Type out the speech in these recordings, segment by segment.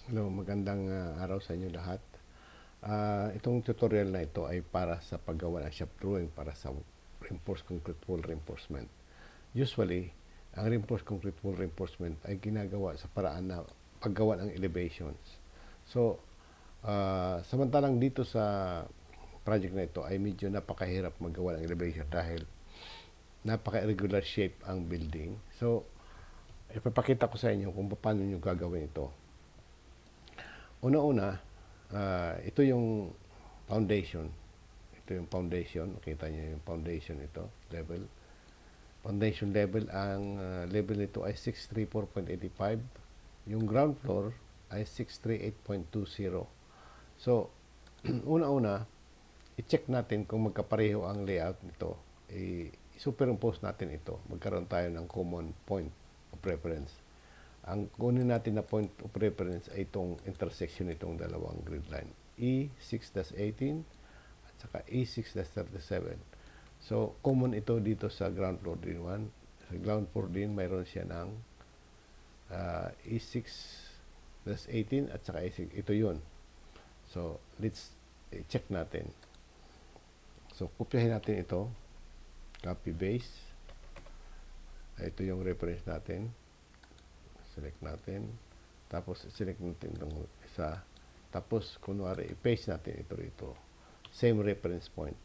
Hello, magandang araw sa inyo lahat. Itong tutorial na ito ay para sa paggawa ng shop drawing para sa reinforced concrete wall reinforcement. Usually, ang reinforced concrete wall reinforcement ay ginagawa sa paraan na paggawa ng elevations. So, samantalang dito sa project na ito ay medyo napakahirap maggawa ng elevation dahil napaka-irregular shape ang building. So, ipapakita ko sa inyo kung paano nyo gagawin ito. Una-una, ito yung foundation. Ito yung foundation. Nakita niyo yung foundation ito, level. Foundation level, ang level nito ay 634.85. Yung ground floor ay 638.20. So, una-una, i-check natin kung magkapareho ang layout nito. I-superimpose natin ito. Magkaroon tayo ng common point of reference. Ang kunin natin na point of reference ay itong intersection nitong dalawang grid line. E6-18 at saka E6-37. So, common ito dito sa ground floor din 1. Sa ground floor din, mayroon siya ng E6-18 at saka E6. Ito yun. So, let's check natin. So, kopyahin natin ito. Copy base. Ito yung reference natin. Select natin. Tapos, select natin itong isa. Tapos, kunwari, i-paste natin ito rito. Same reference point.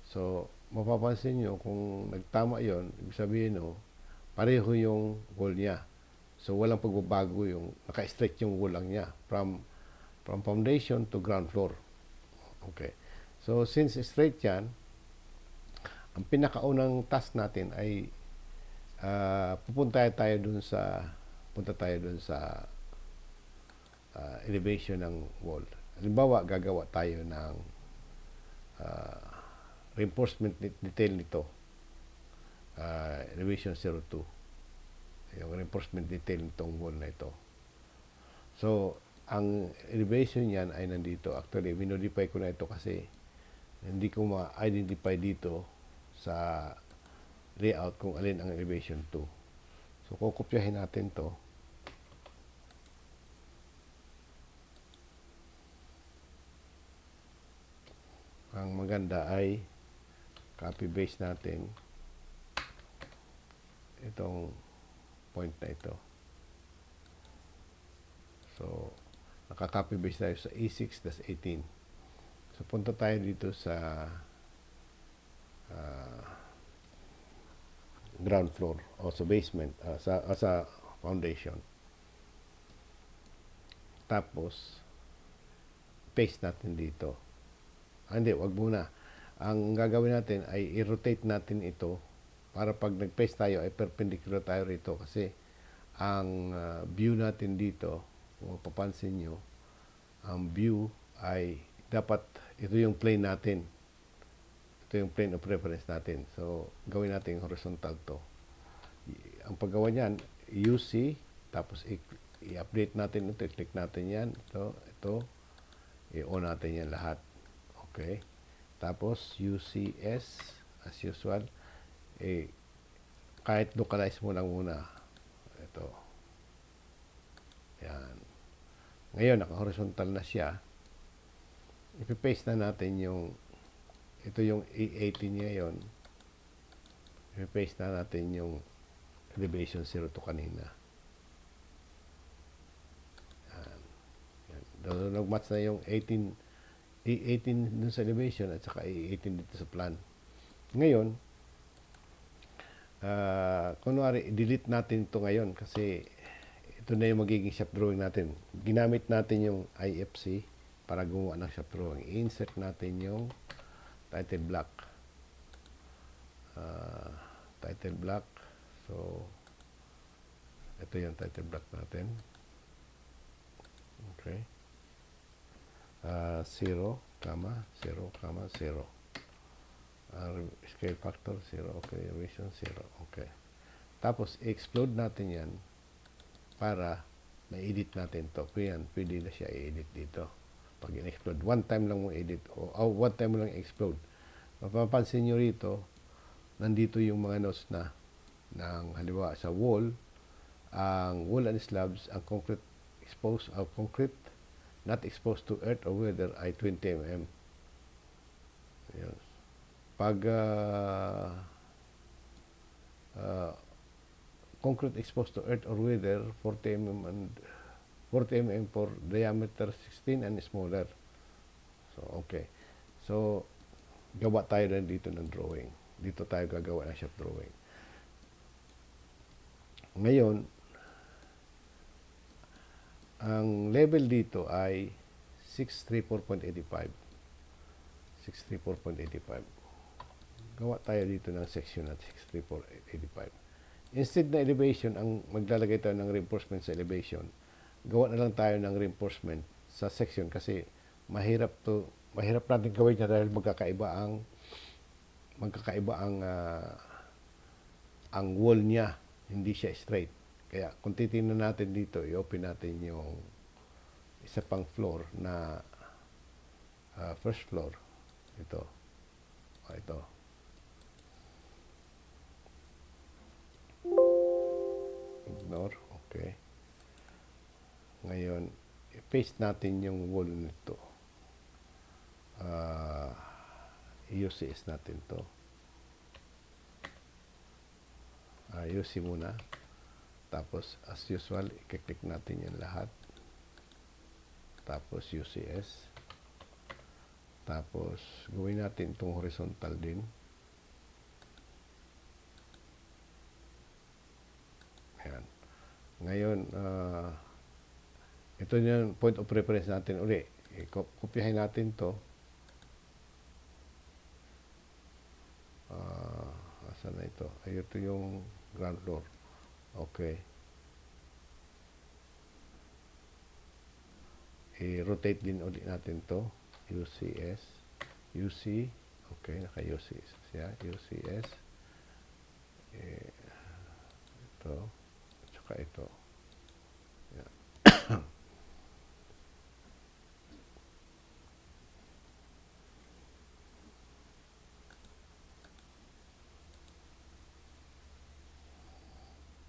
So, mapapansin nyo, kung nagtama yon, ibig sabihin, no, pareho yung wall niya. So, walang pagbabago yung, naka-straight yung wall lang niya. From foundation to ground floor. Okay. So, since straight yan, ang pinakaunang task natin ay punta tayo dun sa elevation ng wall. Halimbawa, gagawa tayo ng reinforcement detail nito. Elevation 02. Yung reinforcement detail nitong wall na ito. So, ang elevation yan ay nandito. Actually, minodify ko na ito kasi hindi ko ma-identify dito sa layout kung alin ang elevation 2. So, kukopyahin natin to. Ang maganda ay copy paste natin itong point na ito. So, naka-copy paste tayo sa E6-18. So, punta tayo dito sa ground floor o sa basement, sa foundation. Tapos, paste natin dito. Hindi, wag muna. Ang gagawin natin ay i-rotate natin ito para pag nag-paste tayo ay perpendicular tayo rito kasi ang view natin dito, kung mapapansin nyo, ang view ay dapat ito yung plane natin. Ito yung plane of reference natin. So, gawin natin horizontal to. Ang paggawa niyan, UC, tapos i-update natin ito, i-click natin yan. Ito, i-on natin yan lahat. Okay. Tapos, UCS, as usual, kahit localize mo lang muna. Ito. Yan. Ngayon, naka-horizontal na siya. Ipipaste na natin yung, ito yung E18 niya yun. Ipipaste na natin yung elevation 02 kanina. Yan. Yan. Nag-match na yung 18 dun sa elevation at saka 18 dito sa plan. Ngayon, kunwari, delete natin ito ngayon kasi ito na yung magiging shop drawing natin. Ginamit natin yung IFC para gumawa ng shop drawing. I-insert natin yung title block. Title block. So, ito yung title block natin. Okay. 0, 0, 0. Scale factor 0. Okay. Revision 0. Okay. Tapos, i-explode natin yan para ma-edit natin to. Pwede na siya i-edit dito. Pag in-explode, one time lang mo edit o one time mo lang i-explode. Mapapansin nyo rito, nandito yung mga notes na ng halimbawa sa wall, ang wall and slabs, ang concrete exposed concrete not exposed to earth or weather ay 20 mm. Ayan. Pag concrete exposed to earth or weather, 40 mm and 40 mm for diameter 16 and smaller. So, okay. So, gawa tayo rin dito ng drawing. Dito tayo gagawa ng shop drawing. Ngayon, ang level dito ay 634.85. 634.85. Gawa tayo dito ng section at 634.85. Instead na elevation, ang maglalagay tayo ng reinforcement sa elevation, gawa na lang tayo ng reinforcement sa section kasi mahirap natin gawin niya dahil magkakaiba ang wall niya, hindi siya straight. Kaya kung titingnan natin dito, i-open natin yung isa pang floor na first floor. Ito. Ito. Ignore. Okay. Ngayon, i-paste natin yung wall nito. UCS natin to. UC muna. Tapos, as usual, i-click natin yan lahat. Tapos, UCS. Tapos, gawin natin itong horizontal din. Ayan. Ngayon, ito yung point of reference natin uli. Kopyahin natin to. Asan na ito? Ay, ito yung ground floor. Okay. I-rotate din ulit natin to. UCS. UC. Okay, naka-UCS siya. UCS. Ito. Tsaka ito. Yeah.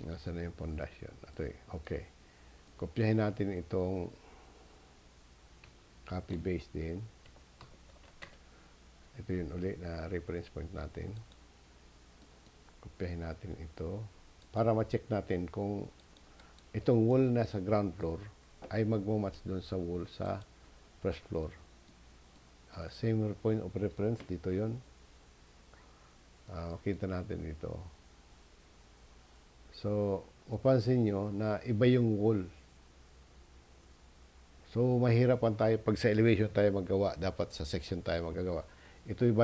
Nasa na yung foundation. Ito eh. Okay. Kopyahin natin itong copy paste din. Ito yun ulit na reference point natin. Kopyahin natin ito para ma-check natin kung itong wall na sa ground floor ay magmamatch doon sa wall sa first floor. Same point of reference. Dito yun. Makita natin dito. So, mapansin nyo na iba yung wall. So, mahirapan tayo pag sa elevation tayo maggawa. Dapat sa section tayo magagawa. Ito yung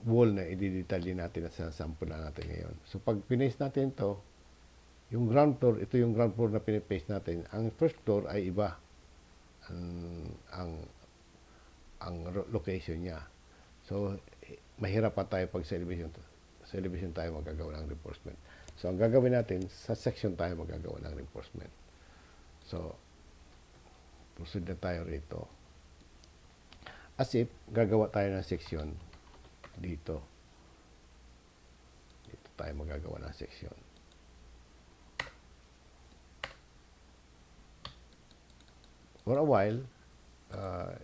wall na i-detalye natin at sinasample na natin ngayon. So, pag pinaste natin ito, yung ground floor, ito yung ground floor na pinapaste natin. Ang first floor ay iba. Ang location niya. So, mahirapan tayo pag sa elevation. Sa elevation tayo magagawa ng reinforcement. So, ang gagawin natin, sa section tayo magagawa ng reinforcement. So, proceed na tayo rito. As if, gagawa tayo ng section dito. Dito tayo magagawa ng section. For a while,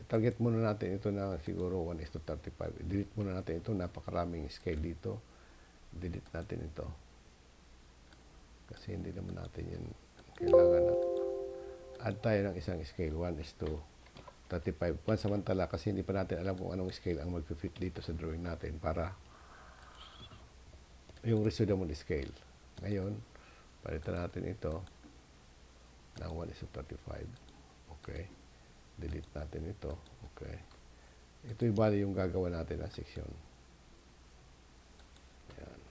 target muna natin ito na siguro 1:35. Delete muna natin ito. Napakaraming scale dito. Delete natin ito. Kasi hindi naman natin yan kailangan natin. Add tayo ng isang scale, 1:35. Pansamantala kasi hindi pa natin alam kung anong scale ang mag-fit dito sa drawing natin para yung residual scale. Ngayon, palitan natin ito ng 1:35. Okay. Delete natin ito. Okay. Ito yung bali yung gagawa natin ng section. Ayan.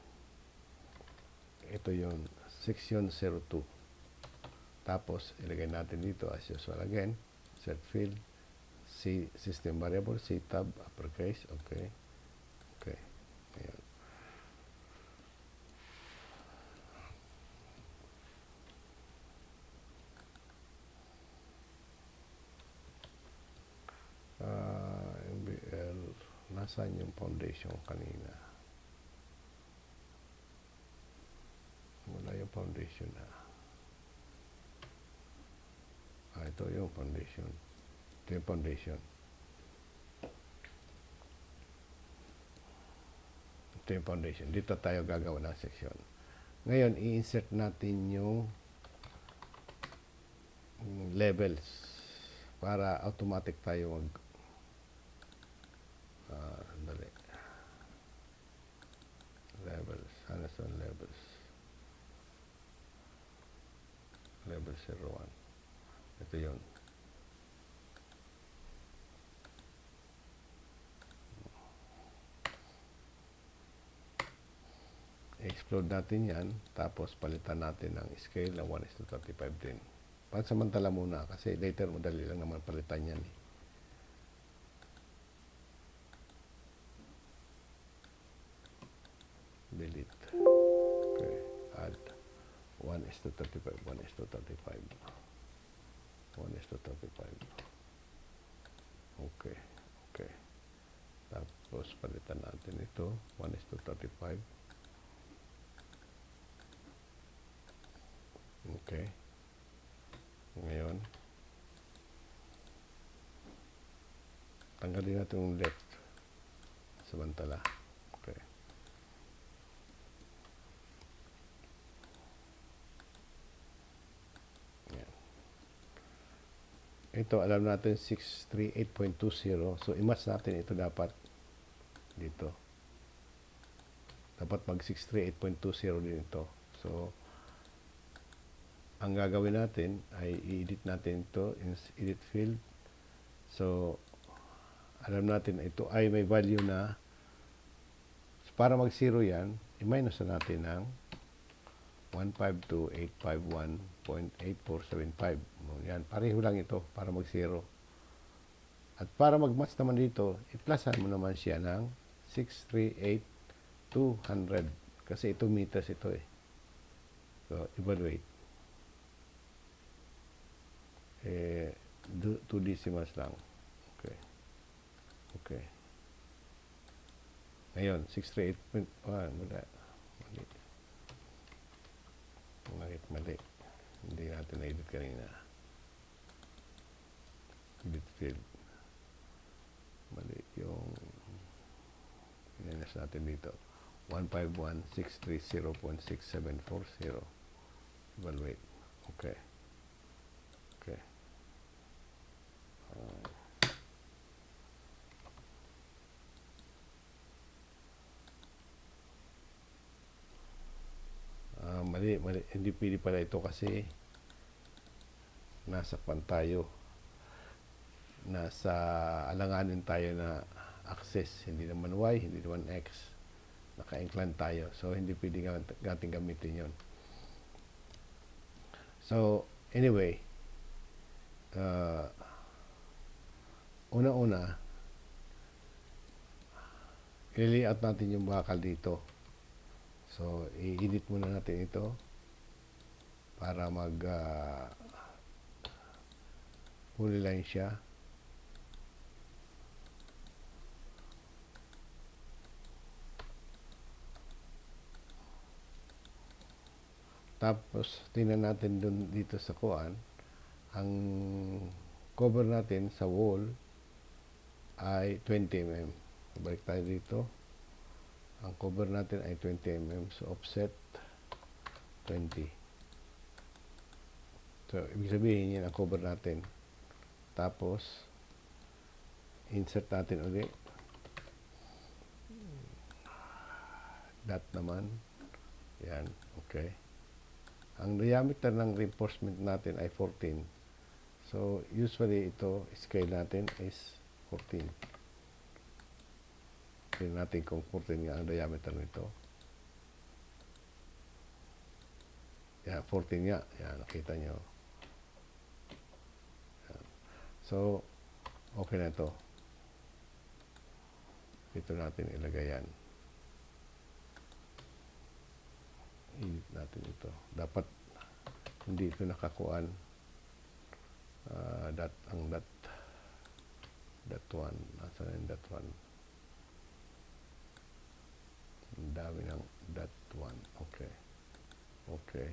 Ito yung section 02. Tapos, ilagay natin dito as usual again. Set field. C system variable. C tab. Uppercase. Okay. Okay. Ayan. MBL. Nasaan yung foundation kanina? Wala yung yung foundation na. Ito yung foundation. Ito yung foundation. Ito yung foundation. Dito tayo gagawa ng section. Ngayon, i-insert natin yung levels para automatic tayo mag dali. Levels. Ano sa levels? Level 01. Ito yun. I-explode natin yan. Tapos palitan natin ng scale na 1:35 din. Pansamantala muna kasi later madali lang naman palitan yan eh. Delete. Okay. Add 1:35. 1:35. 1:35. Okay. Okay. Tapos palitan natin ito. 1:35. Okay. Ngayon, tanggalin natin yung left. Samantala. Okay. Yan. Ito, alam natin 638.20. So, i-match natin ito dapat dito. Dapat mag 638.20 din ito. So, ang gagawin natin ay i-edit natin ito in edit field. So, alam natin ito ay may value na para mag 0 yan, i-minus na natin ng 152.851.8475. Yan, pareho lang ito para mag 0. At para mag-match naman dito, i-plusan mo naman siya ng 638,200 kasi ito meters ito eh. So, evaluate. 2 decimals lang. Okay. Okay. Ngayon, 638.1. Mali. Mali. Hindi natin na-edit kanina. Edit field. Mali yung pinanas natin dito. 151,630.6740. Evaluate. Okay. Okay. Mali. Hindi pwede pala ito kasi nasa tayo. Nasa alanganin tayo na access. Hindi naman Y, hindi naman X. Naka-incline tayo. So, hindi pwede natin gamitin yun. So, anyway, una-una, i-layout natin yung bakal dito. So, i-edit muna natin ito para polyline siya. Tapos, tingnan natin dito sa kuan, ang cover natin sa wall ay 20 mm. Balik tayo dito. Ang cover natin ay 20 mm. So, offset 20. So, ibig sabihin yan ang cover natin. Tapos, insert natin ulit. Dot naman. Yan. Okay. Ang diameter ng reinforcement natin ay 14. So, usually ito, scale natin is 14. Tingnan natin kung 14 nga ang diameter nito. Yan, 14 nga. Yan, nakita nyo. Yan. So, okay na ito. Ito natin ilagay yan. Edit natin ito. Dapat hindi ito nakakuan. Dot 1. Nasaan yung dot 1? Ang dami ng dot 1. Okay. Okay.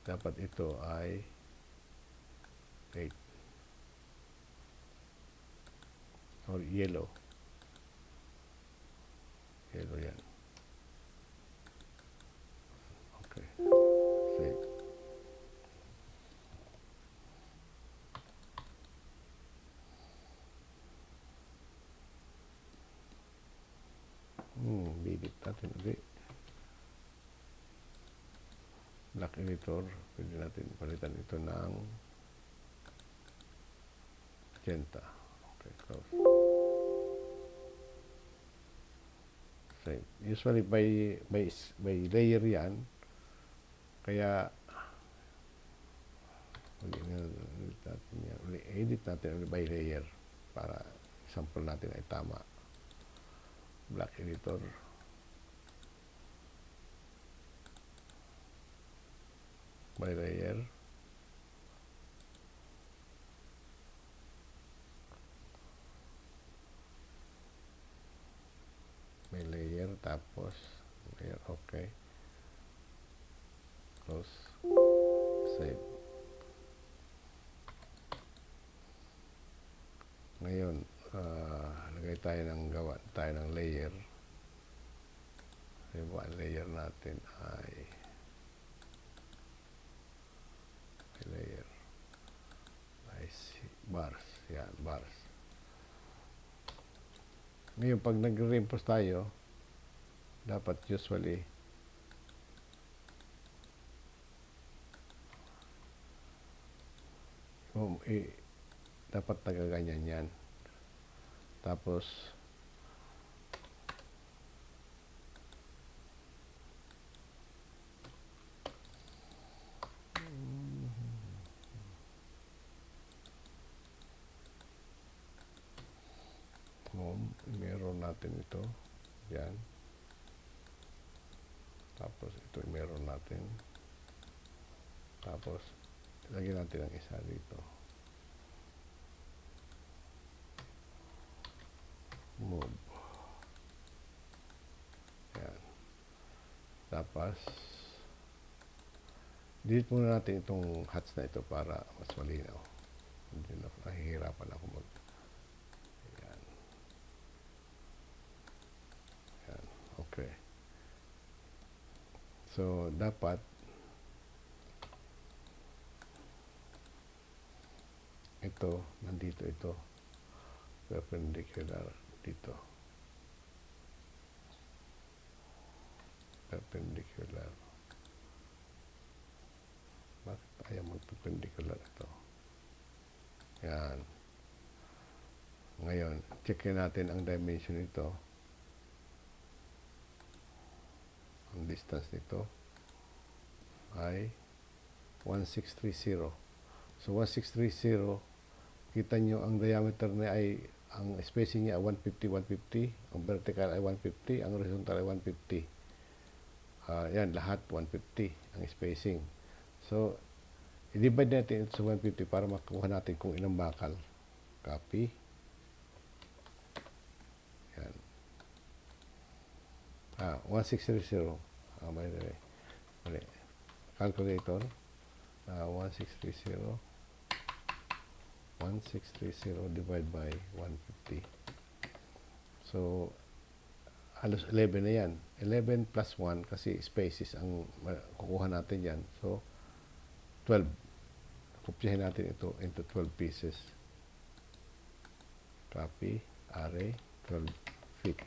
Dapat ito ay 8 or yellow. Yellow yan. Okay. Save. Bidit natin ulit. Black editor. Pwede natin palitan ito ng magenta. Okay, close. Save. Usually by layer yan. Kaya edit natin by layer para sample natin ay tama. Black editor. By layer. May layer, tapos layer, okay. Close. Save. Ngayon, lagay tayo ng layer. Yung layer natin ay layer. Bars. Yan, bars. Ngayon, pag nag-reinforce tayo, dapat usually dapat nagaganyan yan. Tapos meron natin ito. Yan. Tapos ito meron natin. Tapos lagyan natin ang isa dito. Move. Yan. Tapos delete muna natin itong hats na ito para mas malinaw. Hindi na nahihirapan ako mag yan. Yan. Okay. So dapat ito, nandito ito, perpendicular dito, perpendicular. Bakit ayaw mag-perpendicular ito? Yan. Ngayon, checkin natin ang dimension nito. Ang distance nito ay 1630. So 1630, kita nyo ang diameter niya ay, ang spacing niya ay 150, ang vertical ay 150, ang horizontal ay 150. Yan, lahat 150 ang spacing. So, i-divide natin ito sa 150 para makuha natin kung ilang bakal. Copy. Yan. 1630. Mali. Calculator. 1630. 1630 divided by 150. So, halos 11 na yan. 11 plus 1 kasi spaces ang kukuha natin yan. So, 12. Kopyahin natin ito into 12 pieces. Copy, array, 12 feet.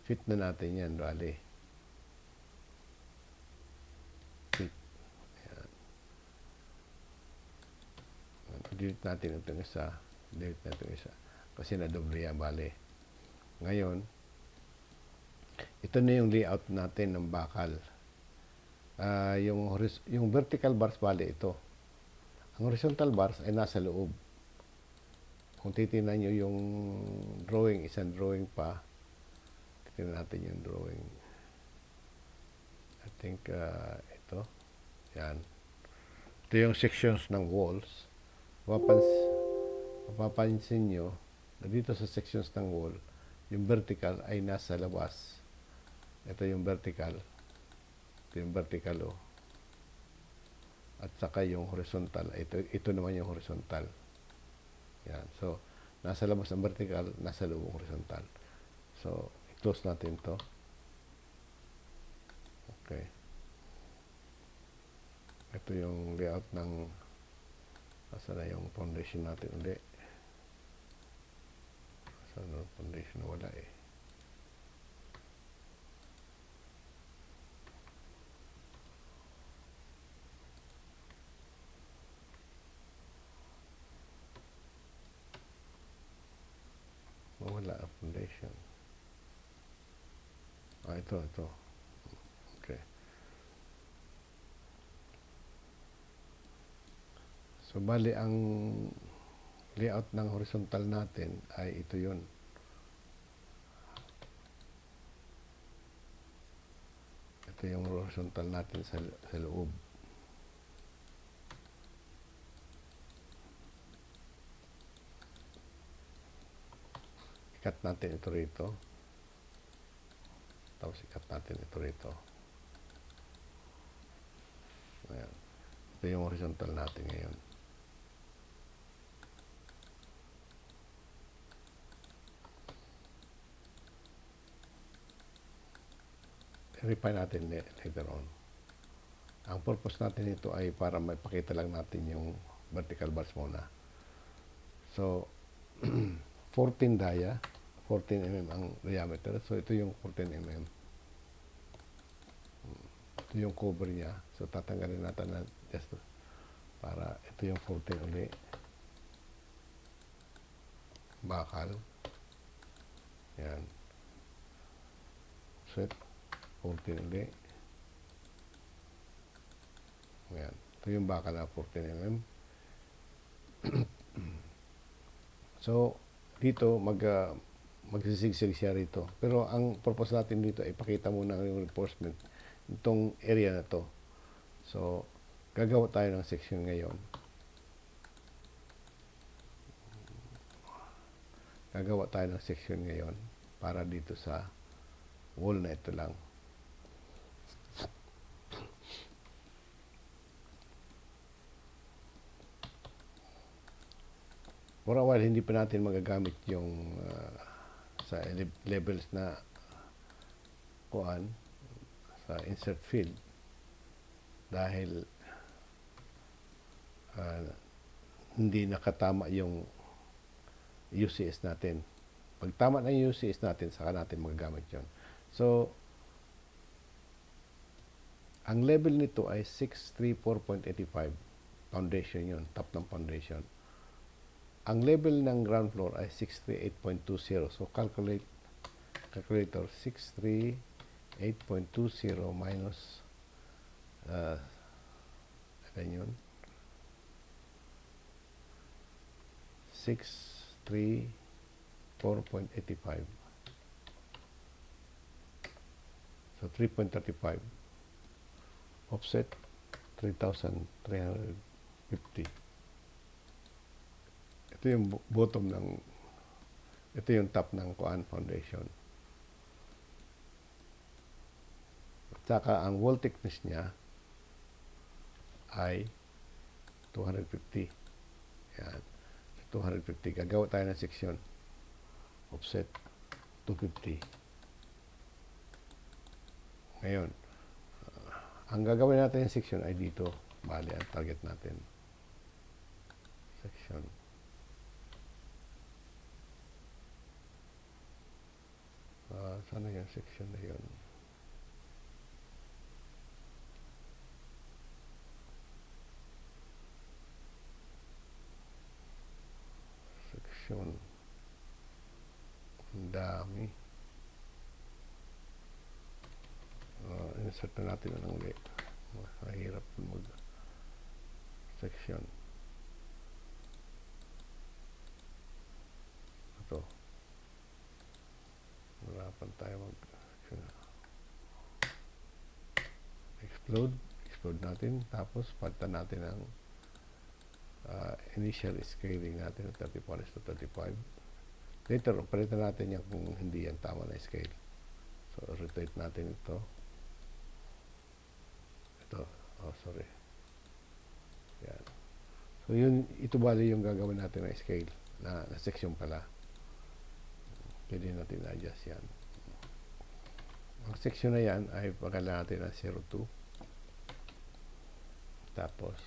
Fit na natin yan, bali. Fit. Ayan. Delete natin itong isa. Delete natin itong isa. Kasi na-doble yan, bali. Ngayon, ito na yung layout natin ng bakal. Yung vertical bars, bali ito. Ang horizontal bars ay nasa loob. Kung titignan nyo yung drawing, isang drawing pa, titignan natin yung drawing. I think ito. Yan. Ito yung sections ng walls. Mapapansin nyo na dito sa sections ng wall, yung vertical ay nasa labas. Ito yung vertical. Ito yung vertical, oh. At saka yung horizontal. Ito naman yung horizontal. Yan. So, nasa labas ang vertical, nasa loob ang horizontal. So, i-close natin to. Okay. Ito yung layout ng asa na yung foundation natin ulit. Asa na yung foundation? Wala eh. Wala ang foundation. Ito. Okay. So, bali ang layout ng horizontal natin ay ito yun. Ito yung horizontal natin sa loob. Ikat natin ito rito. Tapos ikat natin ito rito. Ayan. Ito yung horizontal natin ngayon. I-refine natin later on. Ang purpose natin ito ay para maipakita lang natin yung vertical bars muna. So, 14 dia, 14 mm ang diameter. So, ito yung 14 mm. Ito yung cover niya. So, tatanggalin natin na just para ito yung 14 uli. Bakal. Yan. Set. 14 uli. Yan. Ito yung bakal na 14 mm. So, dito magsisigsig siya rito. Pero ang purpose natin dito ay ipakita muna yung reinforcement itong area na to. So, gagawa tayo ng section ngayon. Para dito sa wall na ito lang. For a while, hindi pa natin magagamit yung sa levels na kuan sa insert field dahil hindi nakatama yung UCS natin. Pag tama na yung UCS natin, saka natin magagamit yon. So, ang level nito ay 634.85. Foundation yon, top ng foundation. Ang level ng ground floor ay 638.20. So, calculator, 638.20 minus yun? 634.85. So, 3.35. Offset, 3,350. Ito yung bottom ng, ito yung top ng kuan foundation. At saka ang wall thickness niya ay 250. Yan. 250. Gagawa tayo ng section. Offset, 250. Ngayon, ang gagawin natin yung section ay dito. Bali, ang target natin. Section. Sana yung section na yun. Section. Ang dami. Insert na natin na lang ulit. Mahirap mag-section. Ito. Mahirapan tayo mag-section. Explode natin. Tapos, palitan natin ang initial scaling natin ng 34:35. Later, palitan natin yan kung hindi yan tama na scale. So, rotate natin ito. Ito. Oh, sorry. Yan. So, ito bali yung gagawin natin na scale na section pala. Pwede natin adjust yan. Ang section na yan ay pagkala natin na 02. Tapos,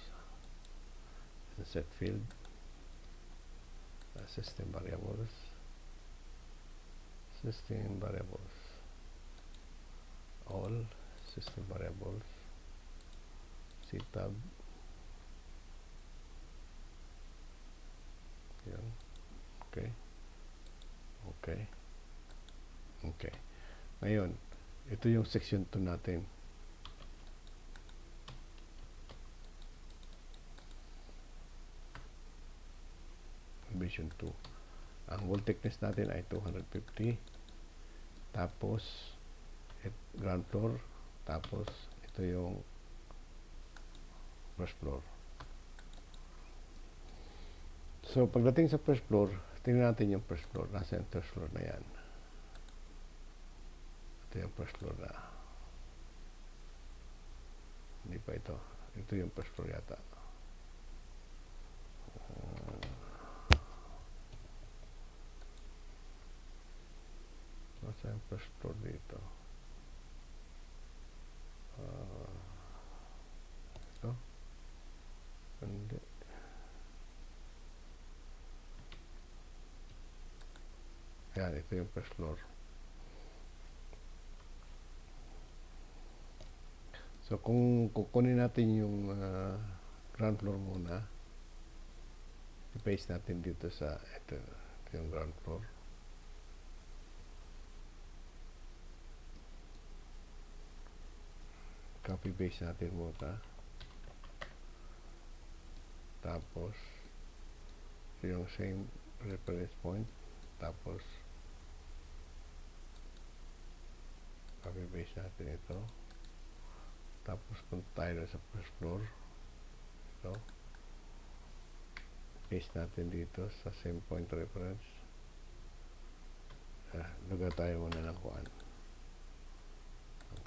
insert field, system variables, all system variables, ctab, yan, okay. Ngayon, ito yung section 2 natin. Division 2. Ang wall thickness natin ay 250. Tapos, ground floor. Tapos, ito yung first floor. So, pagdating sa first floor, tingnan natin yung first floor. Nasa yung first floor na yan. Ito yung first floor na. Hindi pa ito. Ito yung first floor yata. Nasa yung first floor dito. Ito. Hindi. Yan, ito yung first floor. So, kung kukunin natin yung ground floor muna, i-paste natin dito sa ito yung ground floor. Copy paste natin muna. Tapos, yung same reference point. Tapos, copy paste natin ito. Tapos punta tayo sa first floor. Ito. Paste natin dito sa same point reference. Lugar tayo muna ng kuan.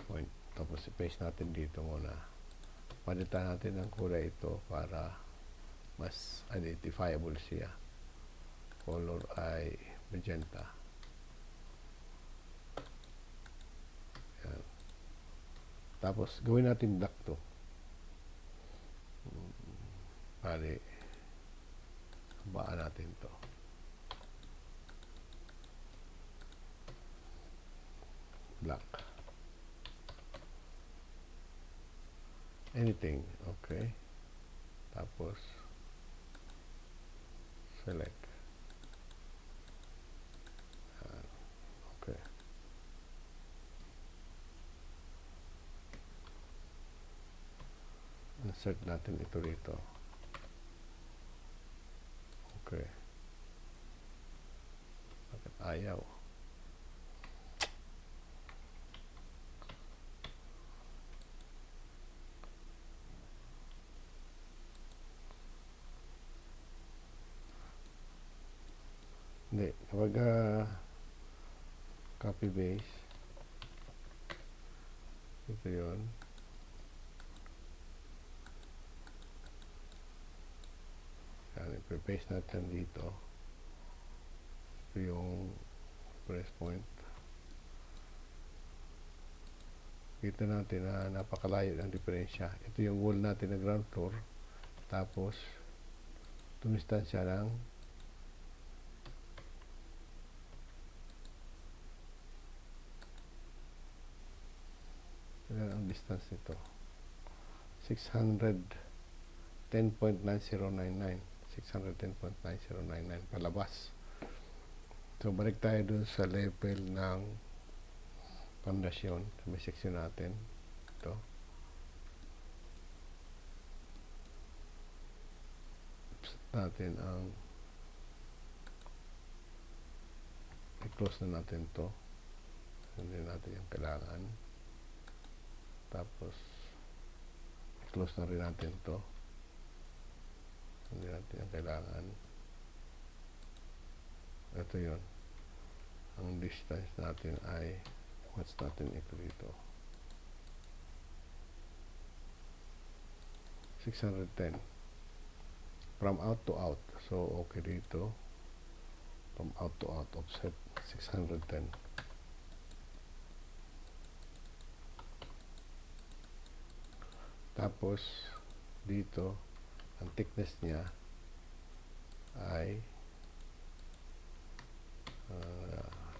Point. Tapos i-paste natin dito muna. Palitan natin ang kulay ito para mas identifiable siya. Color ay magenta. Tapos, gawin natin black to. Bali, habaan natin to. Black. Anything. Okay. Tapos, select. Okay. Insert natin ito dito. Okay. Bakit ayaw? Hindi. Kapag copy base, ito yun. I-paste natin dito. Ito yung press point. Kita natin na napakalayo ng diferensya. Ito yung wall natin na ground floor. Tapos, tumistansya ng ang distance nito 610.9099 palabas. So balik tayo dun sa level ng pundasyon. May section natin ito. Set natin ang i-close na natin to. Hindi natin yung kailangan. Tapos close na rin natin to. Hindi natin yung kailangan. Ito yun. Ang distance natin ay What's natin ito dito? 610. From out to out. So, okay dito. From out to out, offset 610. Tapos, dito, ang thickness niya ay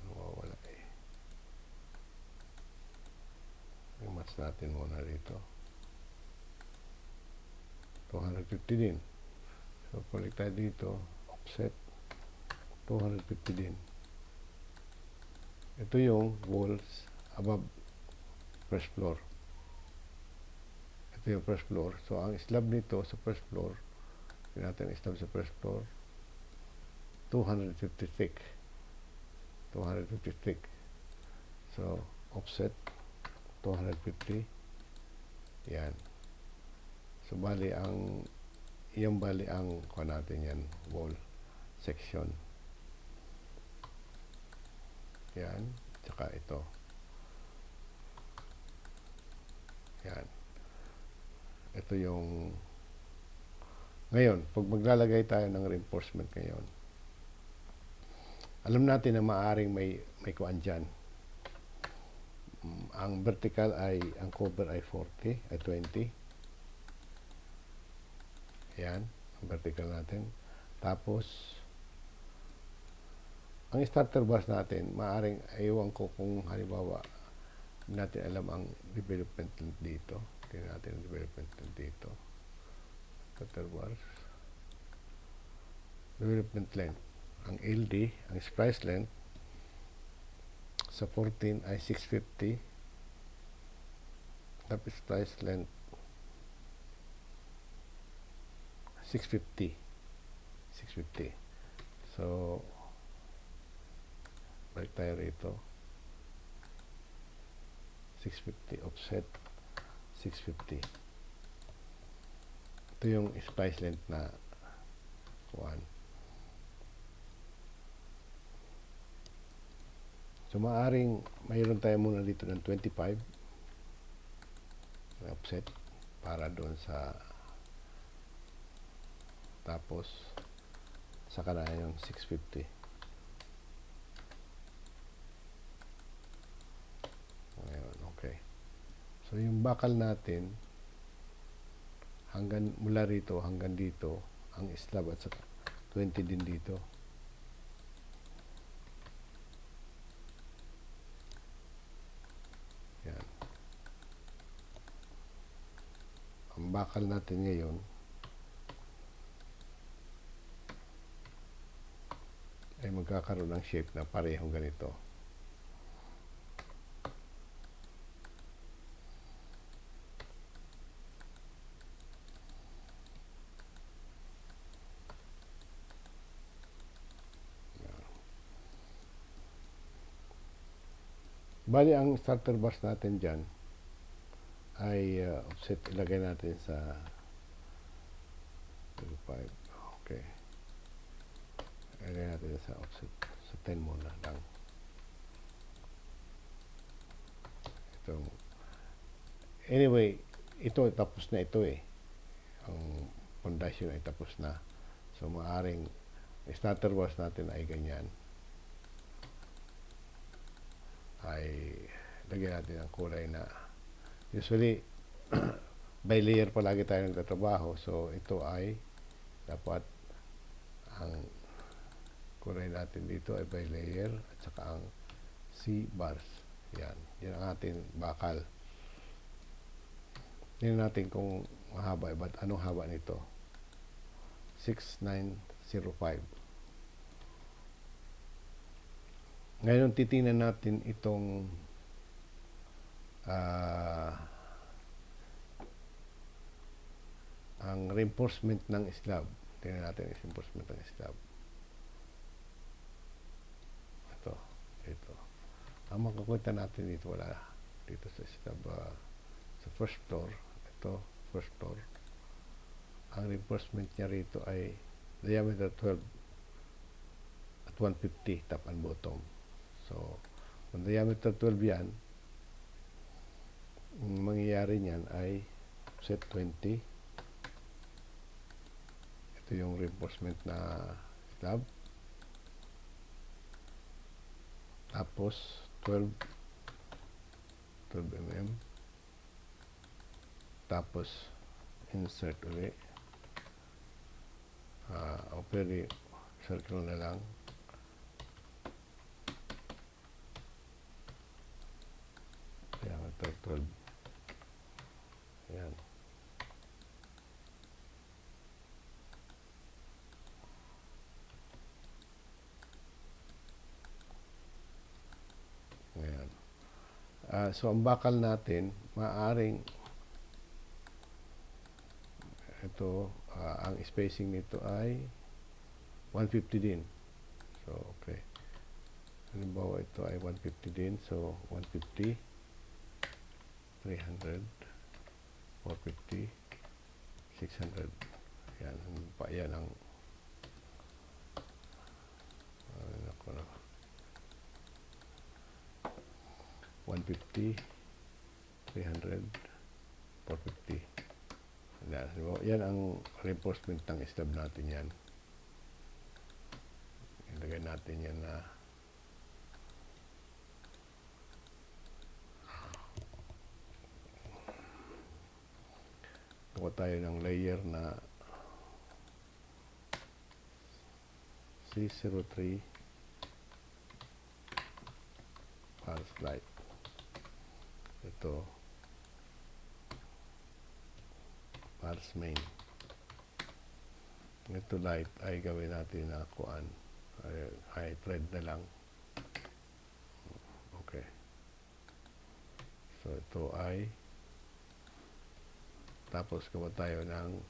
nawawala eh. I-match natin muna dito. 250 din. So, balik tayo dito. Offset 250 din. Ito yung walls above first floor. Ito yung first floor. So, ang slab nito sa first floor, yun natin slab sa first floor, 250 thick. 250 thick. So, offset 250. Yan. So, bali ang kuha natin yan, wall section. Yan. Tsaka ito. Yan. Ito yung ngayon, pag maglalagay tayo ng reinforcement ngayon, alam natin na maaring may kuan dyan. Ang vertical ang cover ay 40, ay 20. Yan, ang vertical natin. Tapos, ang starter bars natin, maaring, ewan ko kung halimbawa, natin alam ang development dito. Tingnan natin ang development dito. Starter bars. Development length. Ang LD, ang splice length, sa 14 ay 650. Tapos splice length, 650. 650. So, balik tayo rito. 650 offset 650. Ito yung splice length na kuan. So, maaring mayroon tayo muna dito ng 25 na offset para doon sa tapos saka na yung 650. Ngayon, okay. So, yung bakal natin hanggang mula rito hanggang dito ang slab at saka 20 din dito. Yan. Ang bakal natin ngayon ay magkakaroon ng shape na parehong ganito. Bali, ang starter bars natin dyan ay offset, ilagay natin sa 5. Okay. Ilagay natin sa offset sa 10 muna lang. Anyway, ito tapos na ito eh. Ang foundation ay tapos na. So, maaring starter bars natin ay ganyan. Ay lagyan natin ang kulay na usually by layer palagi tayo nagtatrabaho. So, ito ay dapat ang kulay natin dito ay by layer at saka ang C-bars. Yan. Yan ang ating bakal. Tingnan natin kung mahaba. But anong haba nito? 6905. Ngayon, titingnan natin itong ang reinforcement ng slab. Tingnan natin ang reinforcement ng slab. Ito. Ang makikita natin dito, wala dito sa slab, sa first floor. Ito, first floor. Ang reinforcement niya rito ay diameter 12 at 150 top and bottom. So, kung diameter 12 yan, Ang mangyayari niyan ay set 20. Ito yung reinforcement na slab. Tapos 12 mm. Tapos insert ulit. O pwede circle na lang. Kaya ito 12. Ayan. Ayan. So ang bakal natin, maaring ito, ang spacing nito ay 150 din. So, okay. Halimbawa, ito ay 150 din. So, 150, 300, 450, 600. Yan. Yan ang ako na. 150, 300, 450. Yan ang reinforcement ng slab natin yan. Ilagay natin yan na gawa tayo ng layer na C03 pulse light. Ito pulse main. Ito light ay gawin natin na kuan ay thread na lang. Okay. So ito ay tapos gawa tayo ng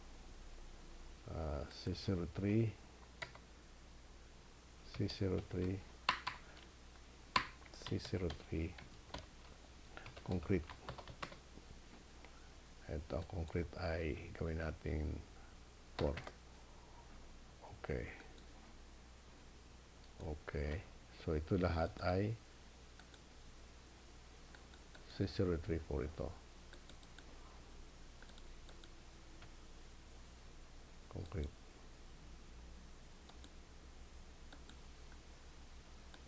C03 concrete. Ito ang concrete ay gawin natin 4. Okay. Okay. So ito lahat ay C034 ito. Concrete.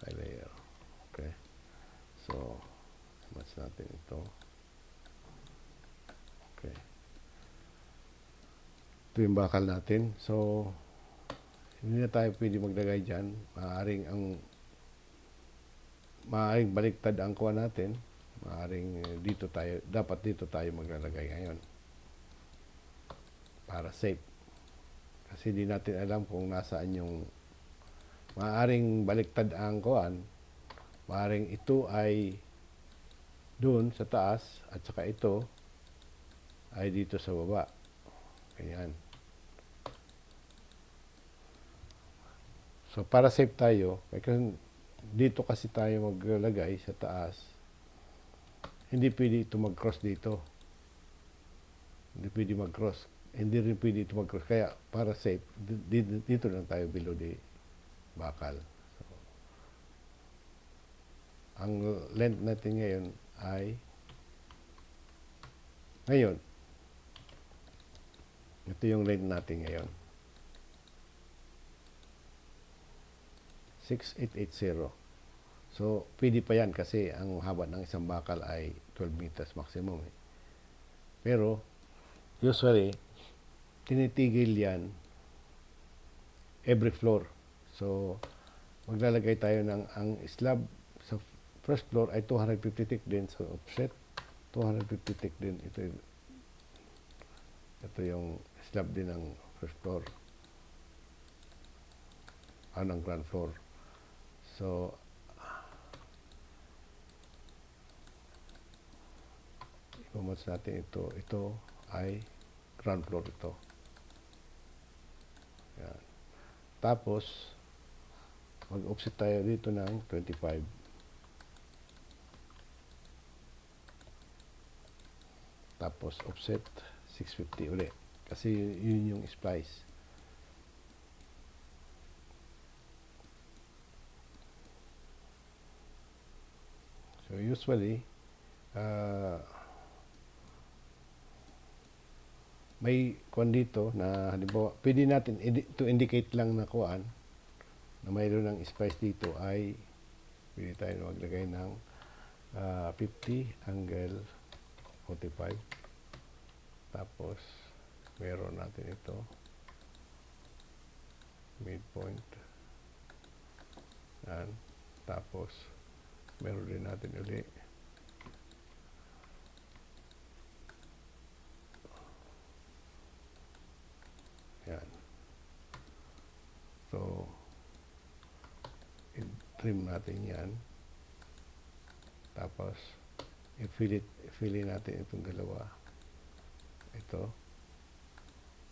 Layer. Okay. So, match natin ito. Okay. Ito yung bakal natin. So, hindi na tayo pwede maglagay dyan. Maaaring baliktad ang kuha natin. Maaaring dapat dito tayo maglalagay ngayon. Para safe. Kasi di natin alam kung nasaan yung maaaring baliktad ang kuhan. Maaaring ito ay doon sa taas at saka ito ay dito sa baba. Ganyan. So para safe tayo, kasi dito kasi tayo maglalagay sa taas, hindi pwede ito mag-cross dito. Hindi pwede mag-cross. Hindi rin pwede ito mag-cross. Kaya para safe, dito lang tayo below the bakal. So, ang length natin ngayon, ito yung length natin ngayon. 6880. So, pwede pa yan kasi ang haba ng isang bakal ay 12 meters maximum. Pero, usually, tinitigil yan every floor. So, maglalagay tayo ang slab sa first floor ay 250 thick din. So, offset, 250 thick din. Ito yung slab din ng first floor. Ng ground floor. So, i-match natin ito. Ito ay ground floor ito. Yan. Tapos, mag-offset tayo dito ng 25. Tapos, offset 650 ulit. Kasi yun yung splice. So, usually, may kuan dito na halimbawa, pwede natin to indicate lang na kuan na mayroon ng spice dito ay pwede tayo maglagay ng 50 angle 45. Tapos meron natin ito midpoint. Yan. Tapos meron din natin uli yan. So i-trim natin yan. Tapos i-fill natin itong dalawa. Ito.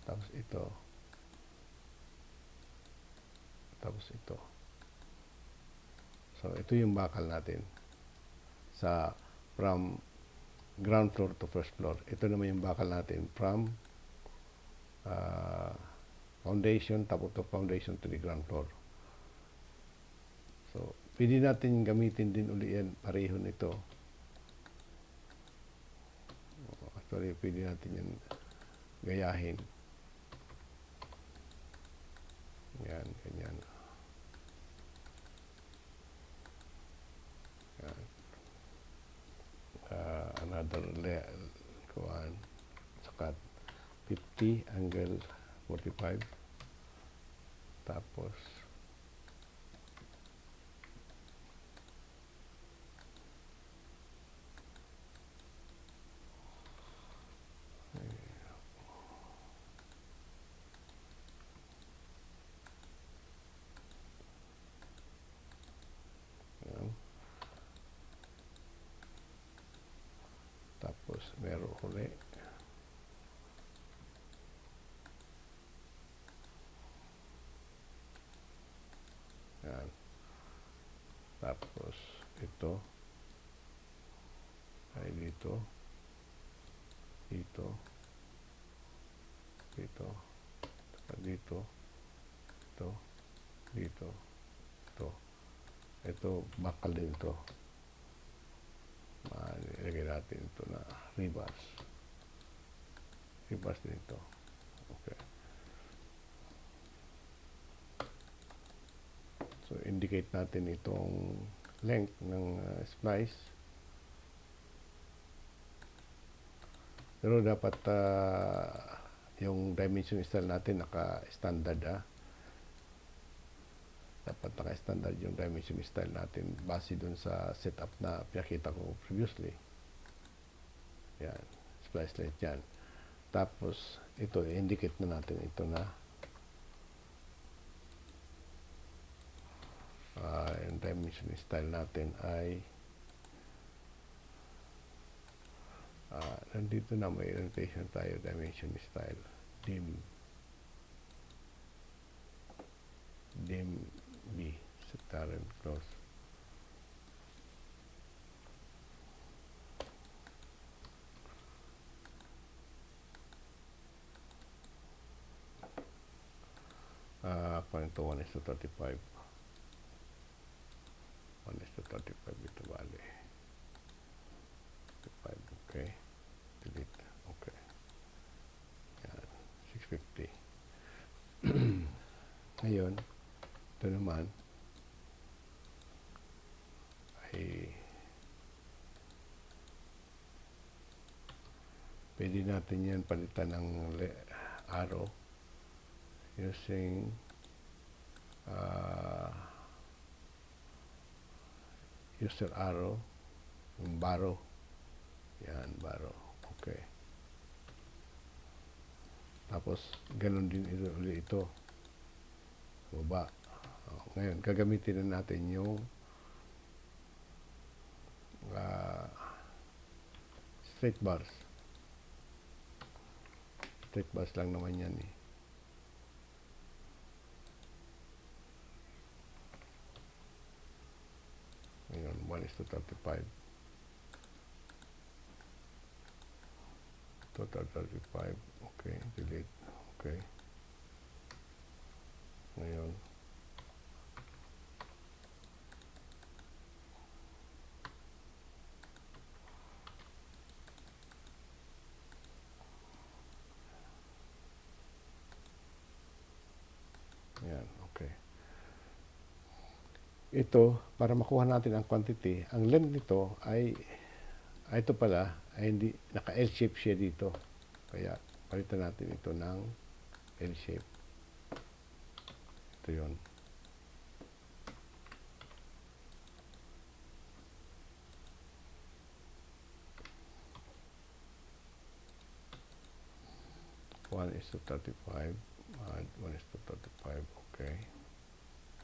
Tapos ito. Tapos ito. So ito yung bakal natin sa from ground floor to first floor. Ito naman yung bakal natin from foundation, top of the foundation to the ground floor. So, pwede natin gamitin din uli yan, pareho nito. Actually, pwede natin yan gayahin. Yan, ganyan. Yan. Another kuhaan. Sakat 50 angle 45. Tapos tapos meron uli yan. Tapos ito ay dito dito dito dito ito dito ito bakal din ito. Ilagay natin ito na rebars din ito. Okay, so indicate natin itong length ng splice, pero dapat yung dimension style natin naka-standard dapat naka-standard yung dimension style natin base dun sa setup na pinakita ko previously. Yan, splice length yan. Tapos ito, indicate na natin ito na yung dimension style natin ay nandito na may orientation tayo, dimension style dim B, center and close. According to 1:35. 1:35 ito bali. 35, okay. Delete, okay. Yan, 650. Ngayon, ito naman ay pwede natin yan palitan ng arrow using user arrow, yung barrow. Yan, barrow. Okay. Tapos, ganun din ito. Baba. Ngayon, gagamitin na natin yung straight bars. Straight bars lang naman yan eh. Ngayon, 1:35. Total 35. Okay, delete. Okay. Ngayon, ito, para makuha natin ang quantity, ang length nito ay ito pala, ay hindi, naka-L-shape siya dito. Kaya, palitan natin ito ng L-shape. Ito yun. One is to 35. Add 1 is to 35. Okay.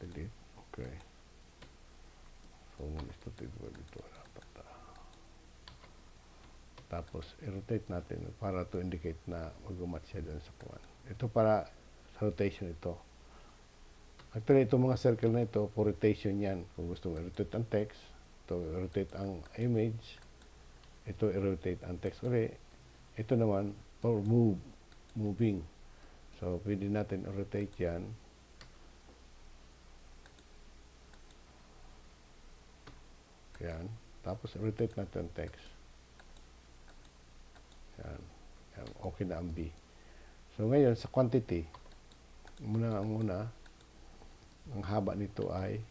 Delete. Okay. So, 1 is to 35. Ito. Tapos, i-rotate natin para to indicate na mag-match siya dun sa kuwan. Ito para sa rotation ito. Actually, itong mga circle na ito, for rotation yan. Kung gusto mo i-rotate ang text, ito i-rotate ang image, ito i-rotate ang text ulit. Ito naman, for moving. So, pwede natin i-rotate yan. Yan. Tapos, i-rotate natin ang text. Yan. Yan. Okay na ang B. So, ngayon, sa quantity, ang haba nito ay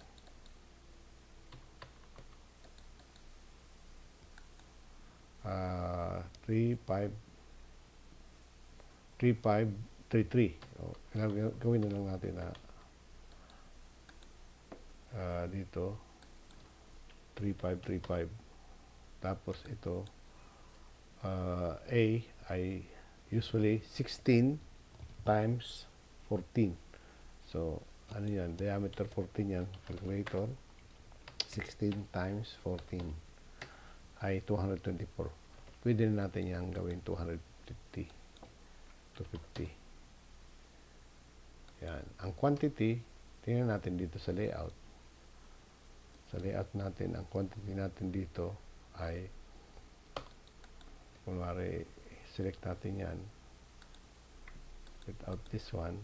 3533. Gawin na lang natin na dito 3535. Tapos ito A ay usually 16 times 14. So, ano yan? Diameter 14 yan. Calculator. 16 times 14 ay 224. Pwede na natin yan gawin 250. 250. Yan. Ang quantity, tingnan natin dito sa layout. Sa layout natin, ang quantity natin dito ay, kunwari, select natin yan. Without this one,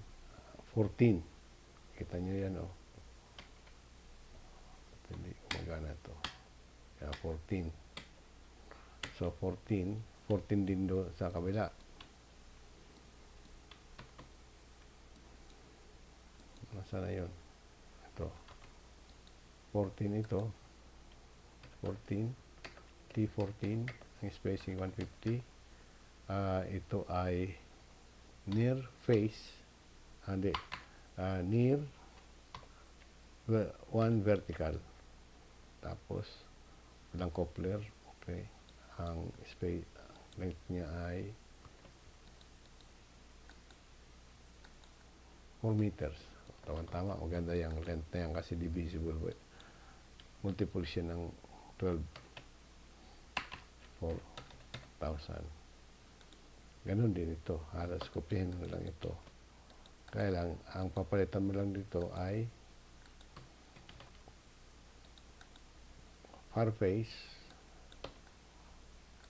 14. Kita nyo yan, oh. Hindi gumagana ito. Kaya 14. So, 14 din do sa kabila. Nasaan na yun? Ito. 14 ito. 14. T14. Ang spacing 150. Ito ay near face. Near 1 vertical. Tapos, walang coupler. Okay. Ang space, length niya ay 4 meters. Tama, maganda yung length na yan kasi divisible with multiple siya ng 12 4,000. Ganun din ito. Halos kopihin mo lang ito. Kaya lang, ang papalitan mo lang dito ay far face,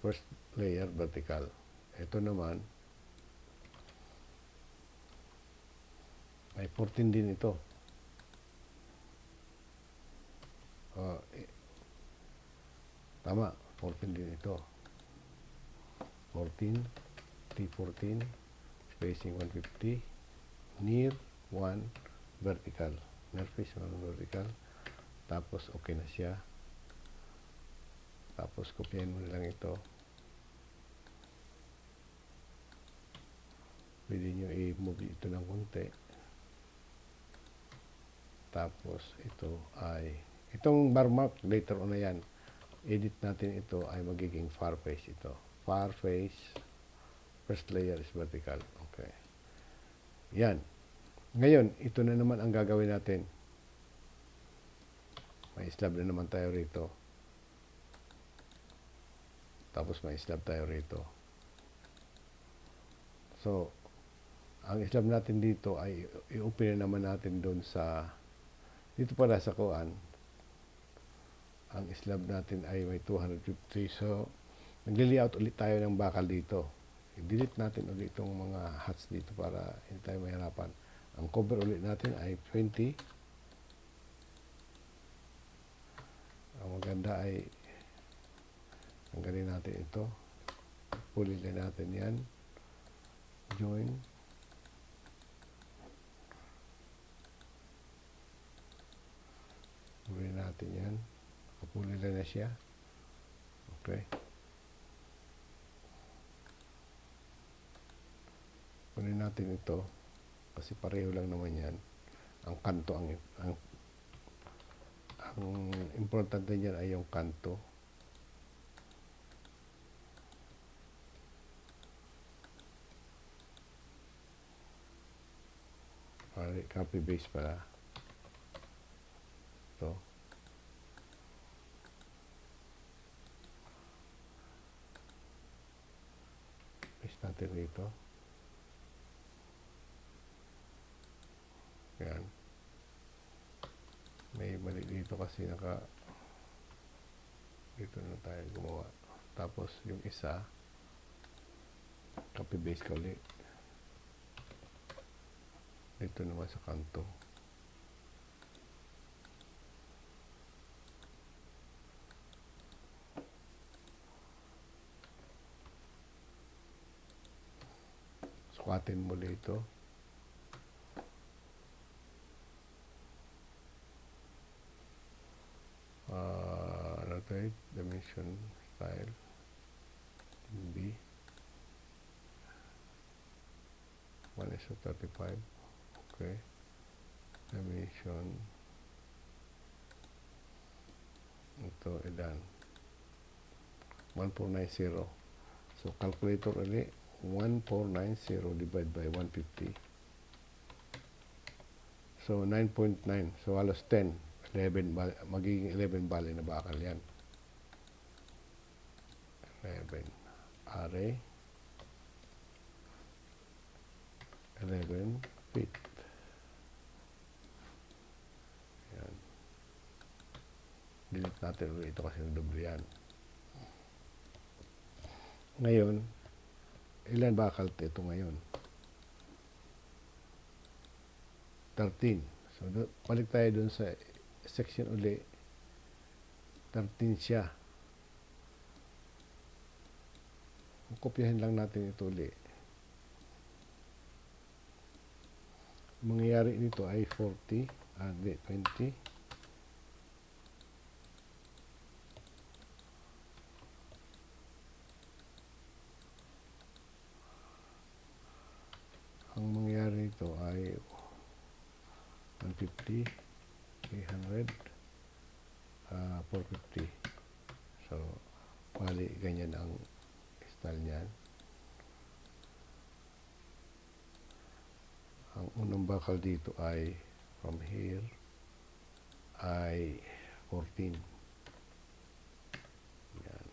first layer vertical. Ito naman ay 14 din ito. Tama, 14 din ito. 14, T14, spacing 150, near 1 vertical. Near face 1 vertical. Tapos okay na siya. Tapos kopyahin mo na lang ito. Pwede nyo i-move ito ng konti. Tapos ito ay, itong bar mark, later on na yan. Edit natin ito ay magiging far face ito. Far face, first layer is vertical. Okay. Yan. Ngayon, ito na naman ang gagawin natin. May slab na naman tayo rito. Tapos may slab tayo rito. So, ang slab natin dito ay i-open na naman natin doon sa, dito pala sa kuan. Ang slab natin ay may 250. So, nagli-layout ulit tayo ng bakal dito. I-delete natin ulit itong mga huts dito para hindi tayo mahirapan. Ang cover ulit natin ay 20. Ang maganda ay tanggalin natin ito. Pulilin natin yan. Join. Huli na siya. Okay. Kunin natin ito kasi pareho lang naman yan. Ang kanto ang importante niyan ay yung kanto. Copy paste pala. Ito. Paste natin dito. Yan. May mali dito kasi dito na tayo gumawa. Tapos yung isa copy paste ka ulit. Dito naman sa kanto. Sukatin muli ito. Rotate, dimension, style, B. 1:35. Okay. Dimension. Ito, ilan? 1490. So, calculator ulit. 1490 divided by 150. So, 9.9. So, halos 10. 11, magiging 11 bali na bakal yan. 11. Array. 11 feet. Yan. Delete natin ulit ito kasi doble yan. Ngayon, ilan bakal ito ngayon? 13. So, balik tayo dun sa section uli. 13 siya. Kopyahin lang natin ito uli. Mangyayari nito ay 40, 20. Ang mangyayari nito ay 150, 300, 450. So, bali ganyan ang style niyan. Ang unang bakal dito ay from here ay 14. Yan.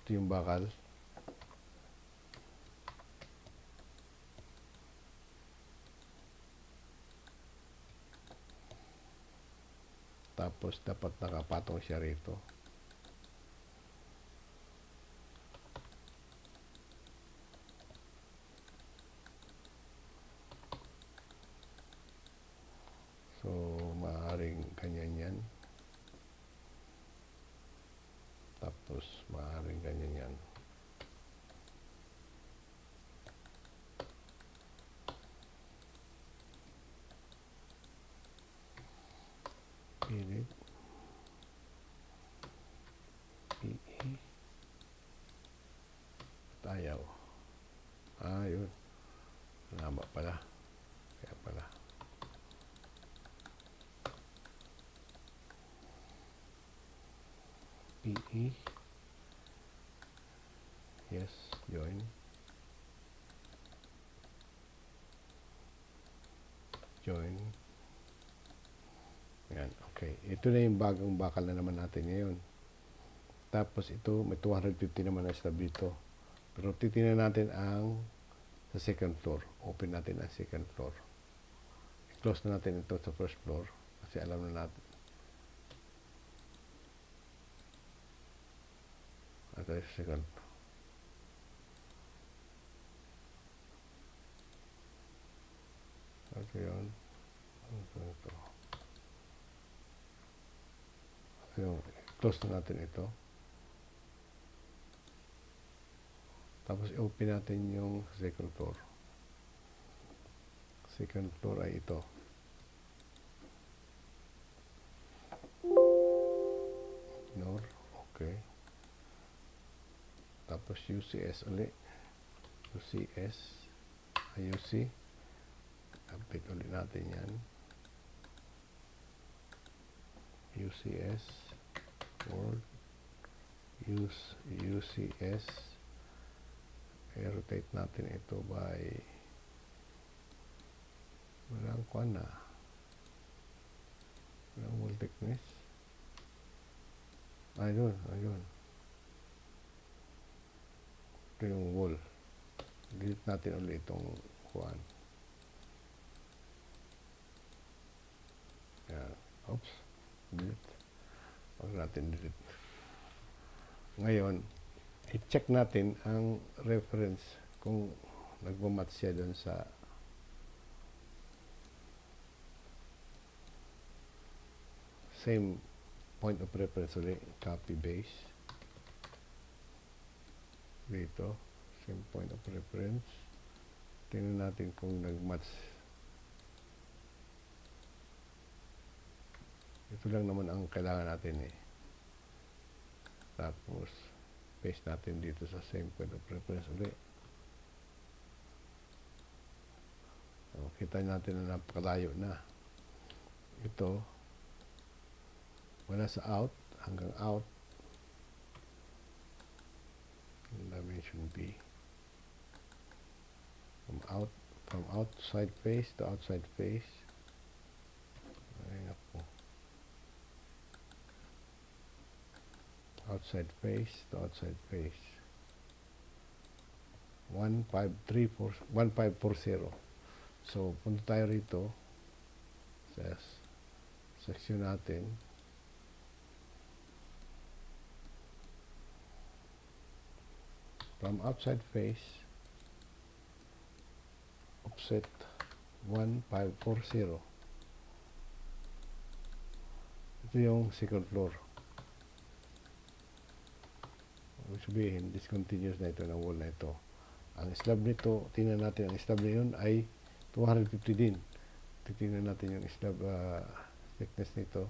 Ito yung bakal. Tapos dapat nakapatong siya rito. So, maaaring ganyan yan. Tapos, maaaring ganyan yan. Pilit. PE. Tayaw. Yun. Lama pala. Kaya pala. PE. Yes, join. Join. Yan, okay. Ito na yung bagong bakal na naman natin ngayon. Tapos ito, may 250 naman na stub dito. Pero titingnan natin ang sa second floor. Open natin ang second floor. I-close na natin ito sa first floor kasi alam na natin. At sa second floor. Okay, yun. Ito. Ayun, close na natin ito. Tapos i-open natin yung second floor. Second floor ay ito. Tapos UCS ulit. UCS. IUC. Update ulit natin yan. UCS. World. UCS. I-rotate natin ito by walang kuwan na. Walang wall thickness. Ayun. Ito yung wall. Delete natin ulit itong kuwan. Yan. Oops. Delete. Huwag natin delete. Ngayon, i-check natin ang reference kung nagmamatch siya doon sa same point of reference ulit. Copy base. Dito. Same point of reference. Tingnan natin kung nag-match. Ito lang naman ang kailangan natin eh. Tapos, paste natin dito sa same point of reference ulit. So, kita natin na napakalayo na. Ito, wala sa out, hanggang out. Dimension B. From outside face to outside face. Ay, naku. Outside face to outside face. 1540. So, punta tayo rito sa section natin. From outside face, offset 1540. Ito yung second floor. Ibig sabihin, discontinuous na ito ng wall na ito. Ang slab nito, tingnan natin, ang slab na yun ay 250 din. Tingnan natin yung slab thickness nito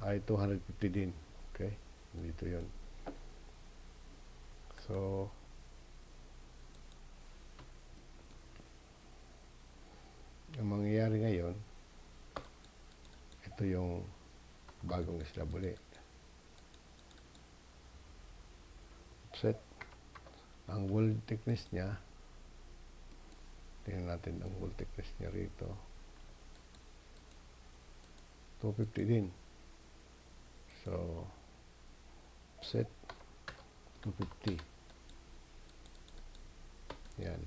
ay 250 din. Okay? Dito yun. So, ang mangyayari ngayon, ito yung bagong slab ulit. Offset. Ang wall thickness niya, tingnan natin ang wall thickness niya rito. 250 din. So, offset 250. Yan.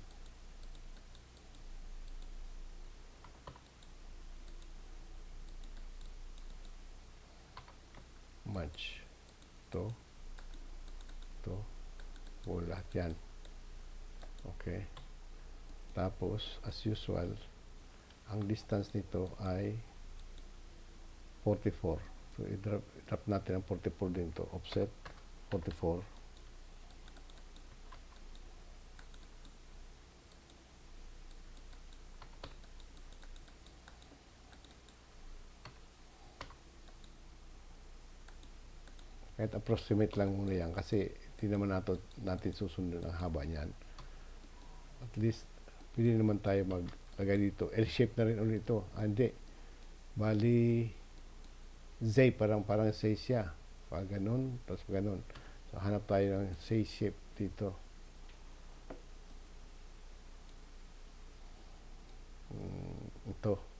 Match. Ito. Lahat yan. Okay. Tapos, as usual, ang distance nito ay 44. So, i-drop natin ang 44 din to. Offset 44. Kahit approximate lang muna yan kasi hindi naman natin susunod ang haba niyan. At least, pwede naman tayo maglagay dito. L-shape na rin ulit ito. Hindi. Bali, Z, parang Z siya. Pag ganun, tapos ganun. So, hanap tayo ng Z shape dito. Ito.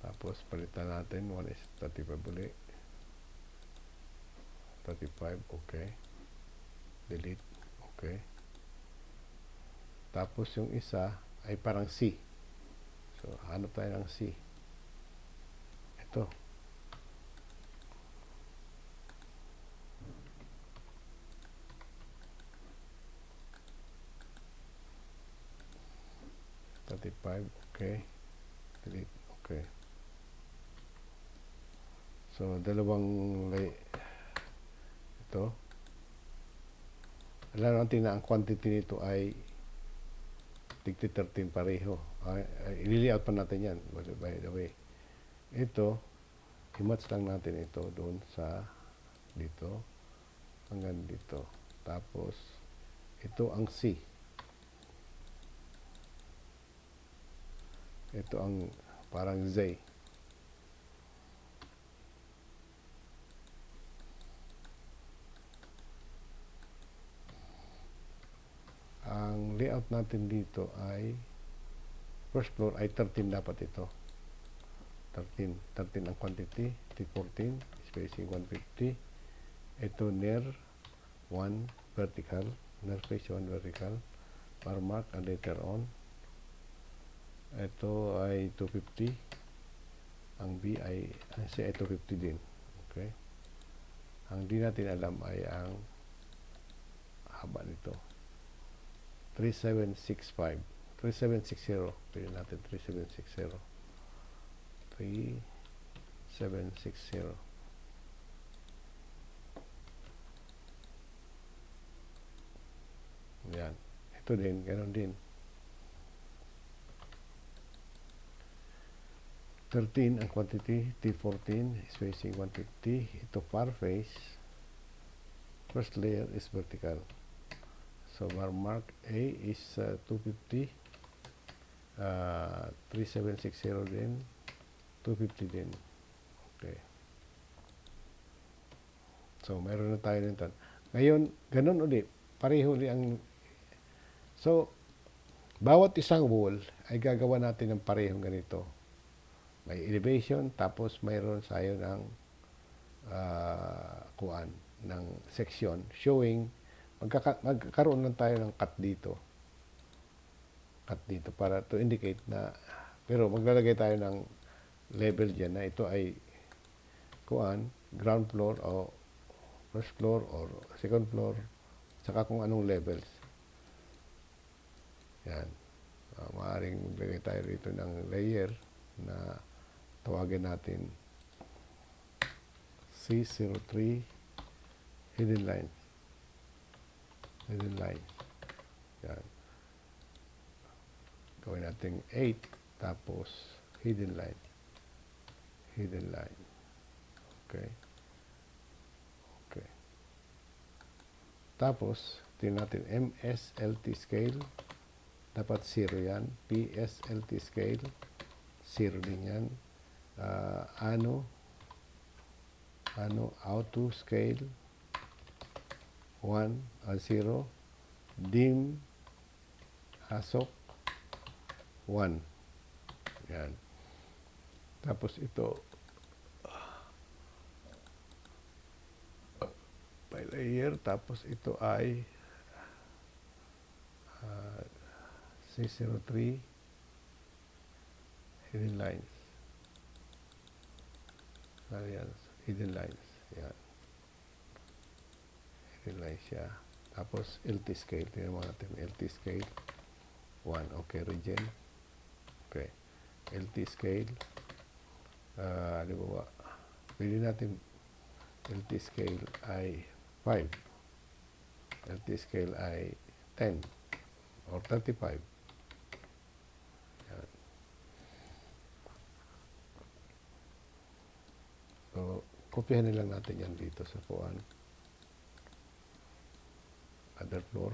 Tapos, palitan natin. 1 is 35 ulit. 35, okay. Delete, okay. Tapos, yung isa ay parang C. So, hanap tayo ng C. Ito. Okay. Delete. Okay. So, dalawang ito. Alam natin na ang quantity nito ay 13 pareho. I-layout pa natin yan, by the way. Ito, i-match lang natin ito doon sa dito hanggang dito. Tapos, ito ang C. Ito ang parang Z. Ang layout natin dito ay first floor ay 13 dapat ito. 13 ang quantity, T14, spacing 150. Ito near 1 vertical, near space 1 vertical, bar mark and later on. Ito ay 250. Ang B ay C ay 250 din. Okay? Ang di natin alam ay ang haba nito. 3765. 3760. Pili natin 3760. 3760. Yan. Ito din, ganoon din. 13 ang quantity, T14, spacing 150. Ito far face. First layer is vertical. So, bar mark A is 250. 3760 din. 250 din. Okay. So, meron na tayo nito. Ngayon, ganun ulit. Pareho ulit ang... So, bawat isang wall ay gagawa natin ng parehong ganito. May elevation, tapos mayroon tayo ng kuan, ng section showing magkakaroon lang tayo ng cut dito para to indicate na, pero maglalagay tayo ng level dyan na ito ay kuan, ground floor o first floor or second floor, saka kung anong levels. Yan. Maaaring maglagay tayo rito ng layer na tawagin natin C03 hidden line. Yan. Gawin natin 8 tapos hidden line. Okay. Tapos tingnan natin MSLT scale, dapat 0 yan. PSLT scale 0 din yan. Auto scale 1 at 0. Dim ASOC 1. Yan. Tapos ito by layer, tapos ito ay C03 hidden lines. Yan, hidden lines. Yan. Hidden lines siya. Tapos LT scale. Tingnan mo natin. LT scale 1. Okay, region. Okay. LT scale. Di ba? Pwede natin LT scale ay 5. LT scale ay 10 or 35. Yan. So, kopyahin na lang natin yan dito sa kuan. Other floor.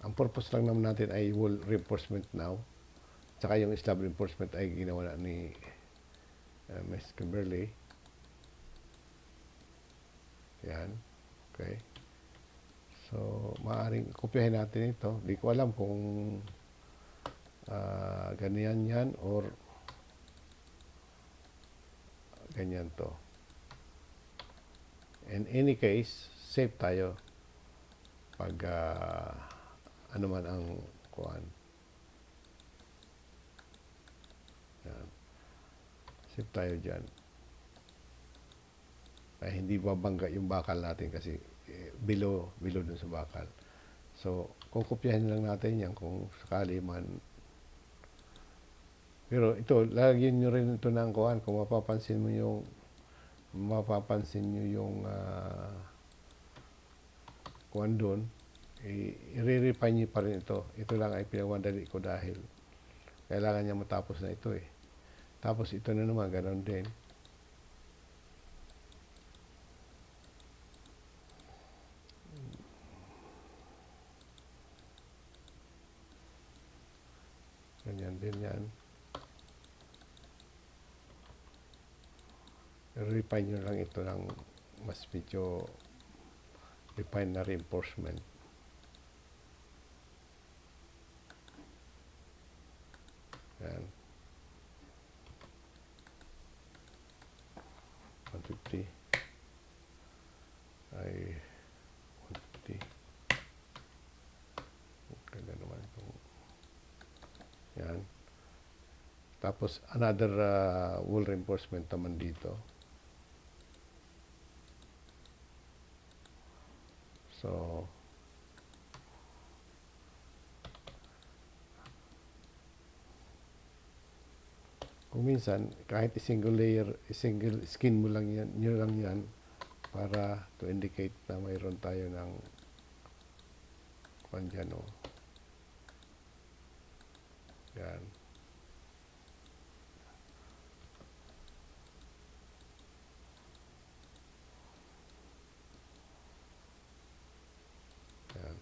Ang purpose lang naman natin ay wall reinforcement now. Tsaka yung slab reinforcement ay ginawa na ni Ms. Kimberly. Yan. Okay. So, maaaring kopyahin natin ito. Di ko alam kung ganyan yan or ganyan to. In any case, safe tayo pag ano man ang kuan. Yan. Safe tayo dyan. Ay hindi babangga yung bakal natin kasi below dun sa bakal. So, kukopyahin lang natin yan kung sakali man. Pero ito, lagyan nyo rin ito ng kuan. Kung mapapansin nyo yung kuan doon, i-refine nyo pa rin ito. Ito lang ay pinagmadali ko dahil kailangan niya matapos na ito eh. Tapos ito na naman, ganoon din. Ganyan din yan. Refine nyo lang ito ng mas medyo refine na reinforcement. Yan. 150 ay 150. Kaya naman itong yan. Tapos another wool reinforcement naman dito. So kung minsan kahit single layer, single skin mo lang yan, nyo lang yan para to indicate na mayroon tayo ng dyan, oh. Yan. Yan.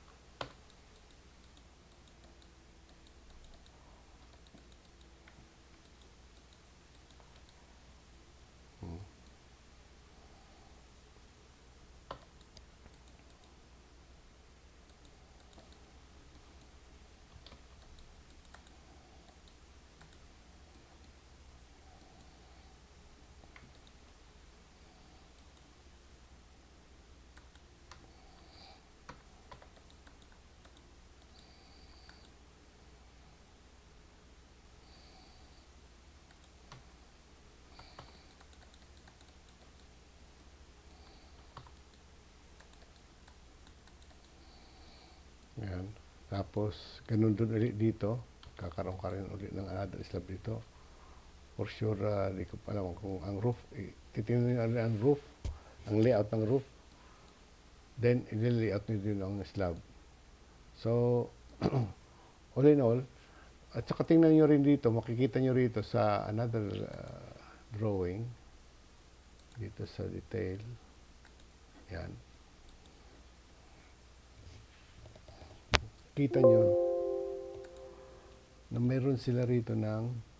Yan. Tapos, ganun dun ulit dito. Kakaroon ka rin ulit ng another slab dito. For sure, di ko pa alam kung ang roof, titingnan nyo ang roof, ang layout ng roof. Then, i-layout nyo din ang slab. So, all in all, at saka tingnan nyo rin dito, makikita nyo rito sa another drawing, dito sa detail. Yan. Kita nyo na mayroon sila rito ng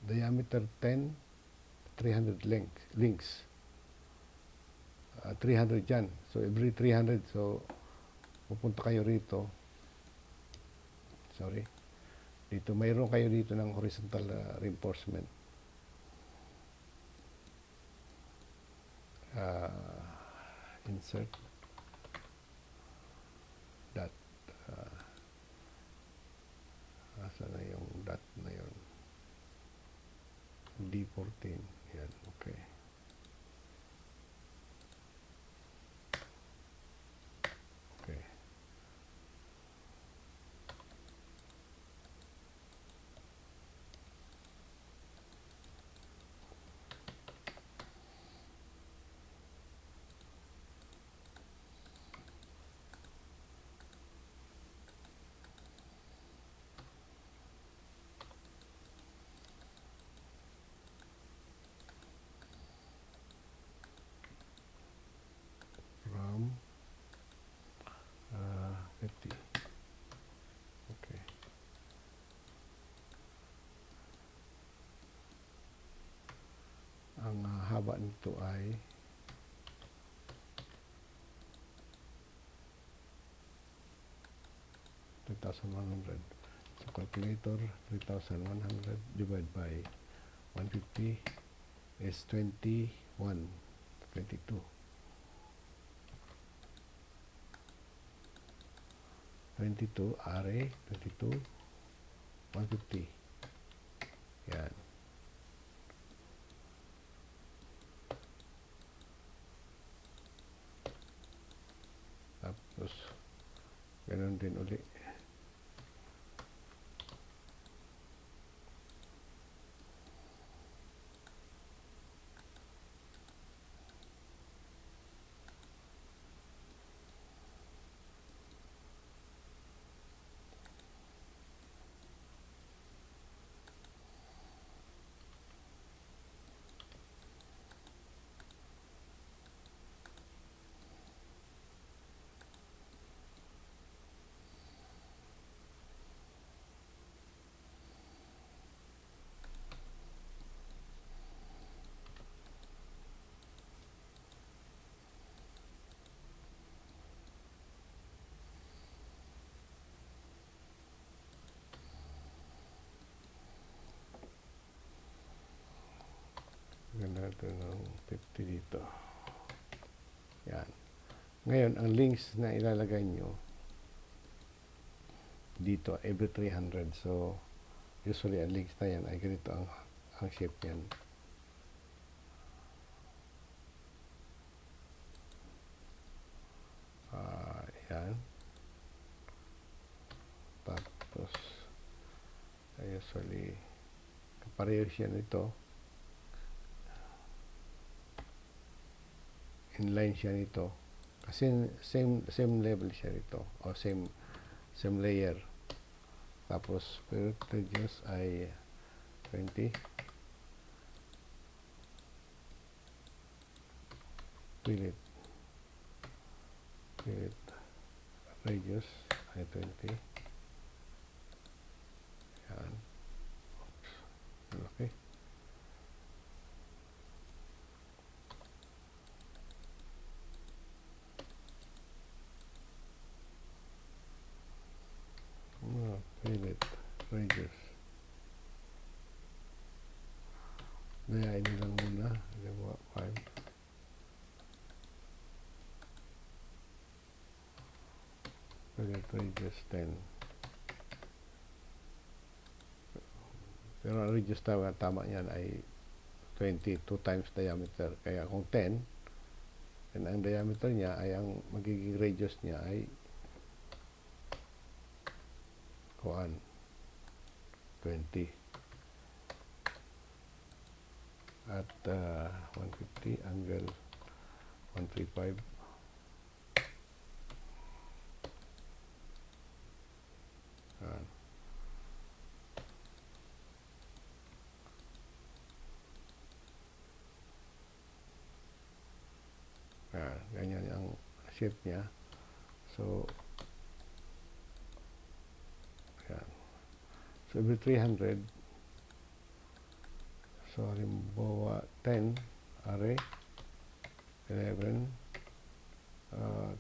diameter 10, 300 links. 300 yan. So, every 300, so, pupunta kayo rito. Sorry. Dito, mayroon kayo dito ng horizontal reinforcement. Insert. Dot. Asa na yung dot na yun? D14. Yan, okay. Okay. From 50. Okay. Ang haba nito ay 3,100. So, calculator, 3,100 divided by 150 is 21, 22. 22, are, 22, 150. Yan. Tapos, ganun din uli. Ganda ito ng 50 dito. Yan. Ngayon, ang links na ilalagay nyo dito, every 300. So, usually, ang links na yan ay ganito ang shape yan. Yan. Tapos, usually, kapareho siya nito. Inline siya nito. Kasi same level siya nito. O same layer. Tapos, radius ay 20. Fillet radius ay 20. Yan. Oops. Okay. Fillet radius. Dayain nyo lang muna. 5. Fillet radius 10. Pero ang radius tama yan ay 20, 2 times diameter. Kaya kung 10, then ang diameter niya ay ang magiging radius niya ay 20. At 150 angle 135. Yan. Ganyan ang shape niya. So, yan. So, every 300, so, halimbawa, 10, array, 11,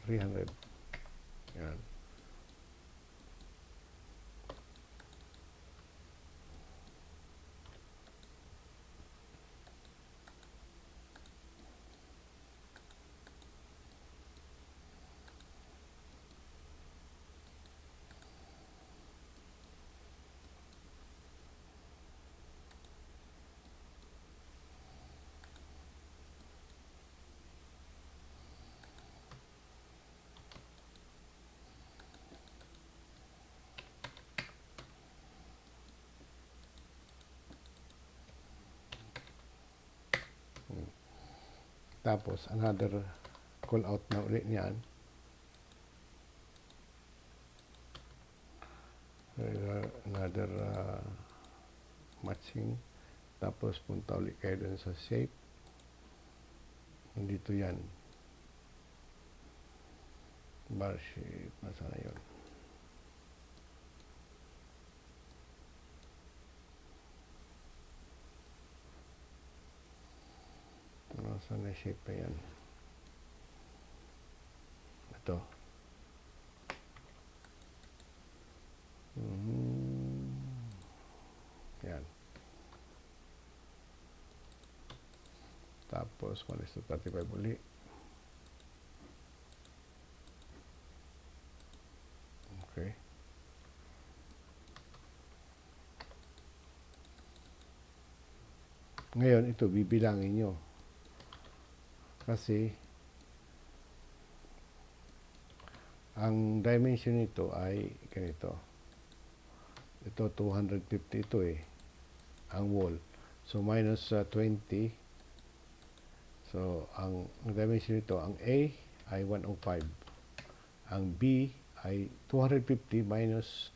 300. Yan. Tapos, another call out na ulit niyan. Another matching. Tapos, punta ulit kayo dun sa shape. Nandito yan. Bar shape. Nasa na yun? Nasa na shape pa yan? Ito. Yan. Tapos, 1:35 uli. Okay. Ngayon, ito, bibilangin nyo. Kasi, ang dimension nito ay ganito. Ito, 250 ito ang wall. So, minus 20. So, ang dimension nito, ang A ay 105. Ang B ay 250 minus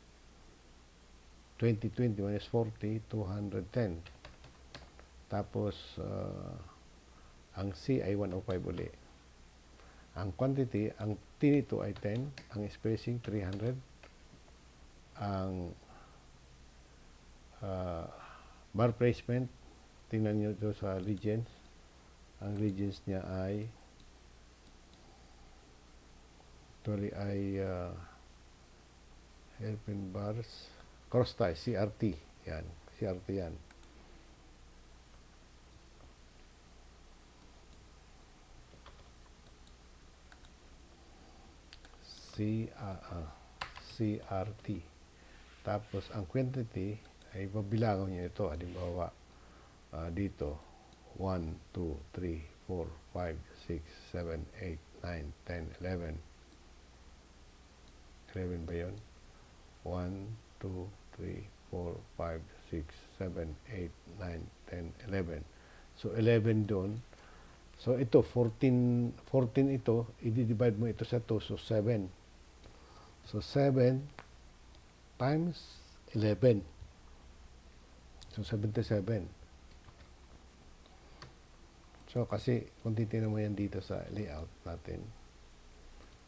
20 minus 40, 210. Tapos, ang C ay 105 uli. Ang quantity, ang T nito ay 10. Ang spacing, 300. Ang bar placement, tingnan nyo ito sa regions. Ang regions niya ay actually ay hairpin bars, cross tie, CRT. Yan, CRT yan. CRT. Tapos ang quantity ay babilangan nyo ito. Halimbawa, dito 1, 2, 3, 4, 5, 6, 7, 8, 9, 10, 11. 11 ba yun? 1, 2, 3, 4, 5, 6, 7, 8, 9, 10, 11. So 11 doon. So ito 14 ito, i-divide mo ito sa 2, so 7. So 7 times 11. So 77. So kasi kung titignan mo yan dito sa layout natin,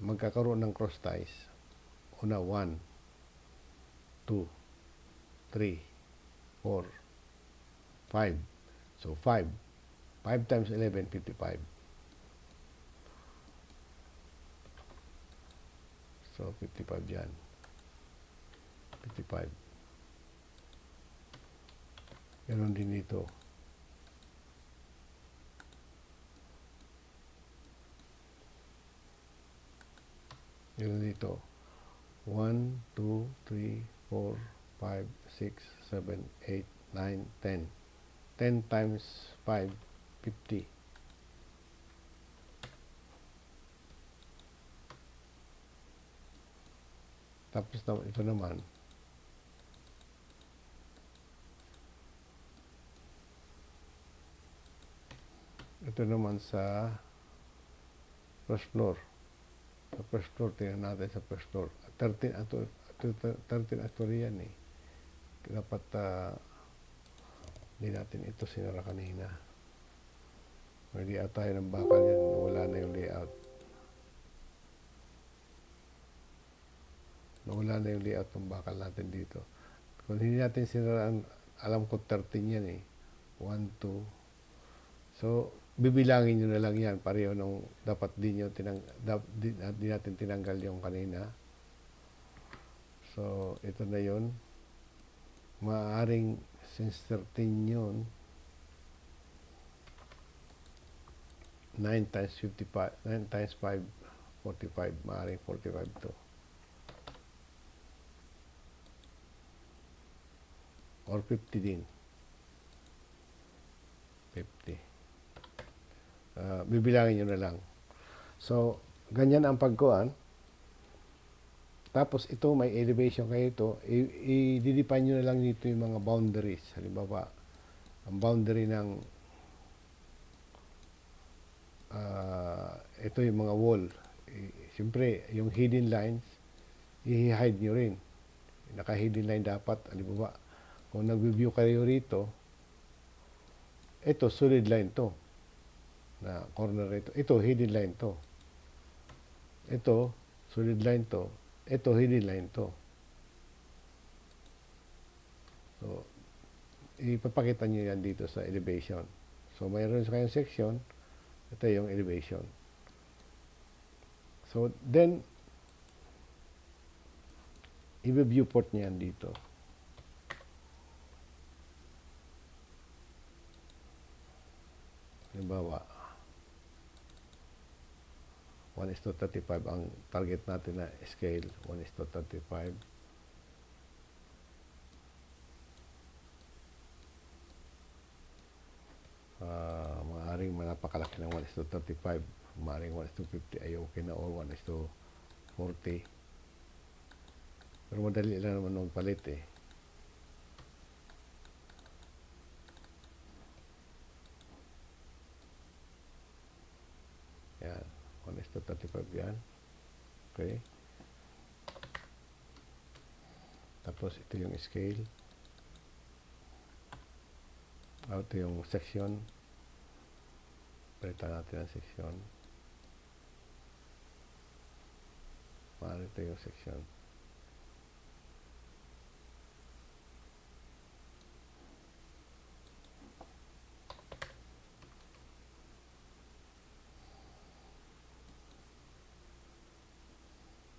magkakaroon ng cross ties. Una 1, 2, 3, 4, 5. So 5. 5 times 11, 55. So 55 yan. 55. Ganon din dito. Ganon dito. 1, 2, 3, 4, 5, 6, 7, 8, 9, 10. 10 times 5, 50. Tapos ito naman. Ito naman sa first floor. Sa first floor, tingnan natin sa first floor. 13 actually yan eh. Dapat hindi natin ito sinara kanina. Hindi ata tayo ng bakal yan. Wala na yung layout. Nawala na yung layout ng bakal natin dito. Kung hindi natin sinaraan, alam ko 13 yan eh. 1, 2. So, bibilangin nyo na lang yan. Pareho nung dapat di natin tinanggal yung kanina. So, ito na yun. Maaaring since 13 yun, 9 times 55, 9 times 5, 45. Maaaring 45 to. Or 50 din. 50. Bibilangin nyo na lang. So, ganyan ang pagkuhan. Tapos ito, may elevation kayo ito. I-define nyo na lang dito yung mga boundaries. Halimbawa, ang boundary ng ito yung mga wall. Siyempre, yung hidden lines, i-hide nyo rin. Naka-hidden line dapat. Halimbawa, kung nag-view kayo rito, ito, solid line to. Na corner ito. Ito, hidden line to. Ito, solid line to. Ito, hidden line to. So, ipapakita nyo yan dito sa elevation. So, mayroon sa kayong section. Ito yung elevation. So, then, i-viewport nyo yan dito. Halimbawa, 1:35 ang target natin na scale, 1:35. Maaaring napakalaki ng 1:35. Maaaring 1:50 ay okay na, or 1:40. Pero madali lang naman magpalit eh. Yan. 1:35 yan. Okay. Tapos ito yung scale. Ito yung section. Palitan natin ang section. Ito yung section.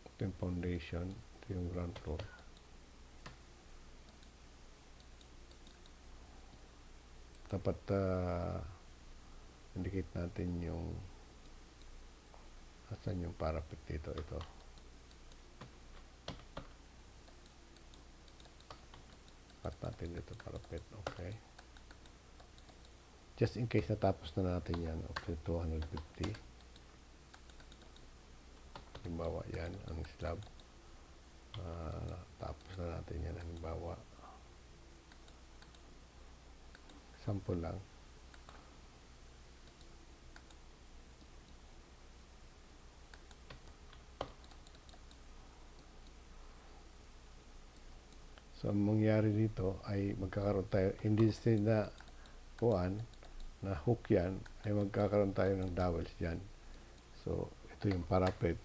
Ito yung foundation. Ito yung ground floor. Dapat indicate natin yung asan yung parapet dito. Ito. cut natin dito parapet. Okay. Just in case natapos na natin yan. Okay, 250. Halimbawa yan, ang slab. Tapos na natin yan. Halimbawa, sample lang. So, ang mangyari dito ay magkakaroon tayo, hindi na kuan, na hook yan, ay magkakaroon tayo ng dowels dyan. So, ito yung parapet.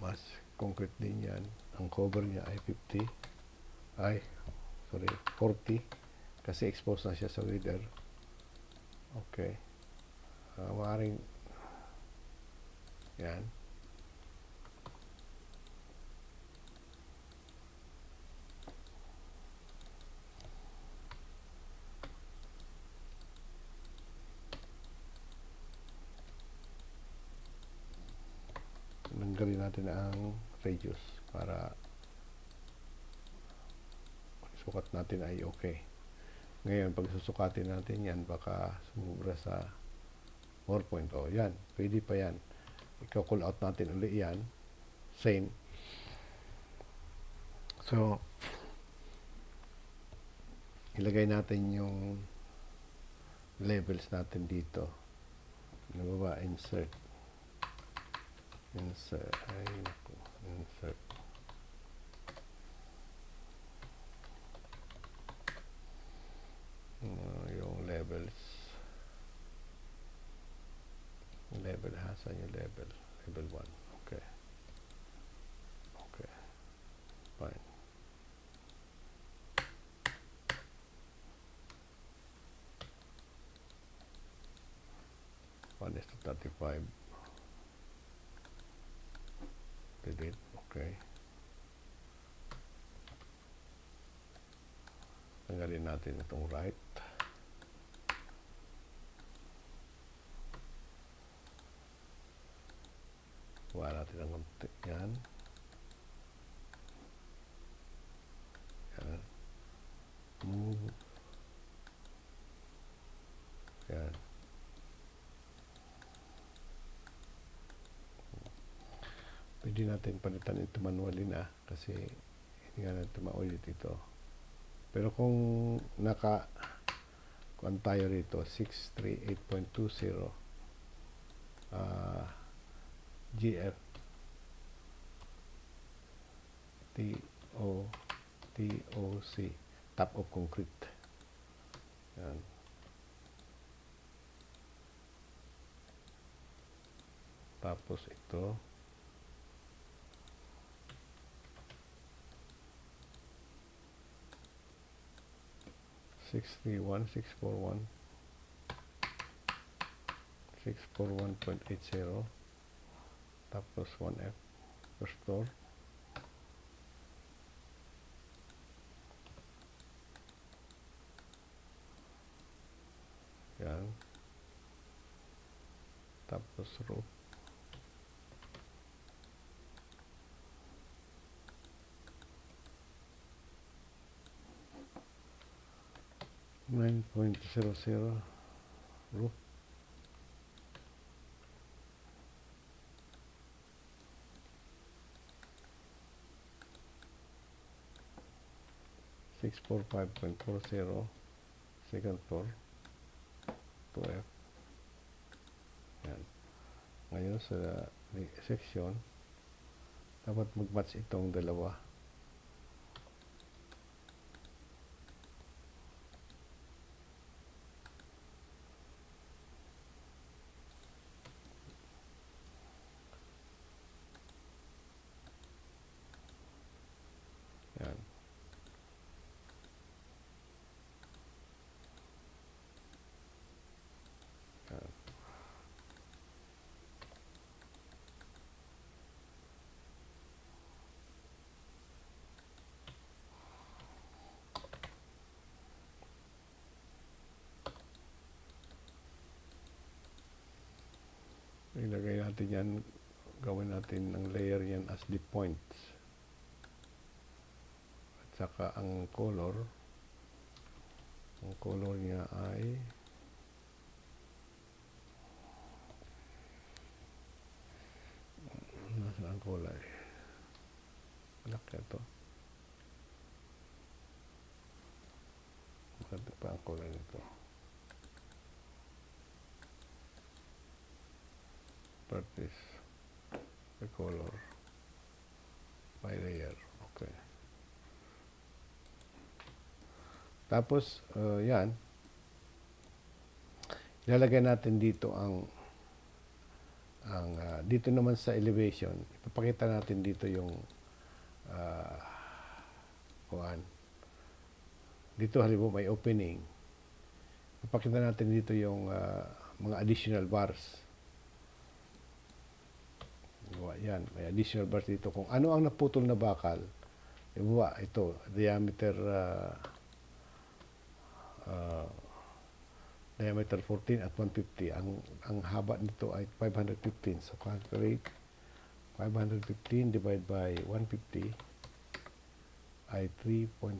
Mas concrete din yan. Ang cover niya ay 40. Kasi exposed na siya sa weather. Okay. Maaaring yan. Nanggalin natin ang radius para sukat natin ay okay. Ngayon, pag susukatin natin yan, baka sumubra sa 4.0. Yan, pwede pa yan. Ika-call out natin ulit yan. Same. So, ilagay natin yung levels natin dito. Nababa, insert. Insert. Yung levels. Level, hasan yung level. Level 1. Okay. Okay. Fine. One is to 35. Delete. Okay. Tanggalin natin itong right. Kuha natin ang konti. Yan. Yan. Move. Yan. Pwede natin palitan ito manually na kasi hindi nga natin ma-audit ito. Pero kung kuan tayo rito 638.20 GF TOC top of concrete. Yan. Tapos ito 641.80 tapos 1F restore. Yan. Tapos roof. .00 roof. .645.40 second floor 2F. Yan. Ngayon sa section dapat mag-match itong dalawa. Yan. Yan. Ilagay natin yan, gawin natin ang layer yan as the points. Saka ang color niya ay nasa ang kulay. Black ito. Maganda pa ang kulay nito. Practice the color by layer. Okay. Tapos, yan. Ilalagay natin dito ang dito naman sa elevation. Ipapakita natin dito yung kuan. Dito halimbawa may opening. Ipapakita natin dito yung mga additional bars. Yan, may additional bars dito. Kung ano ang naputol na bakal, ito, diameter 14 at 150. Ang haba nito ay 515. So, calculate 515 divided by 150 ay 3.4.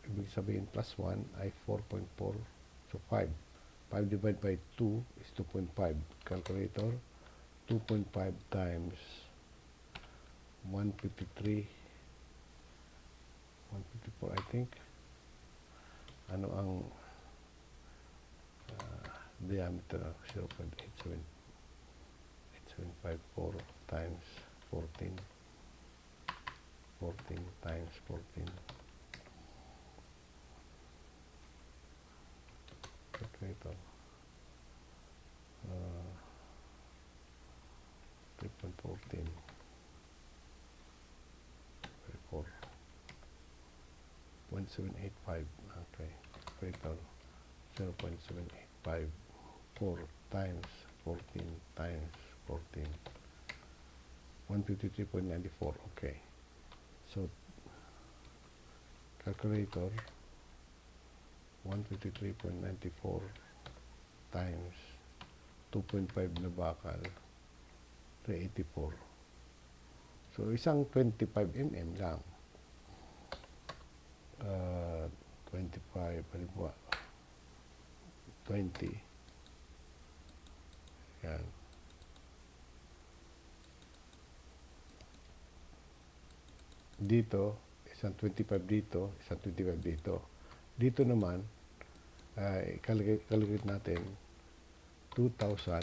Ibig sabihin, plus 1 ay 4.4. So, 5. 5 divided by 2 is 2.5. Calculator, 2.5 times 154, I think. Ano ang diameter? 0.8754 times 14 times 14. Calculator. 3.14 4 0.785. Okay. Calculator. 0.785 4 times 14 times 14. 153.94. Okay. So, calculator, 153.94 times 2.5 na bakal, 384. So, isang 25 mm lang. 25, halimbawa, 20. Yan. Dito, isang 25 dito, isang 25 dito. Dito naman, calculate natin 2,000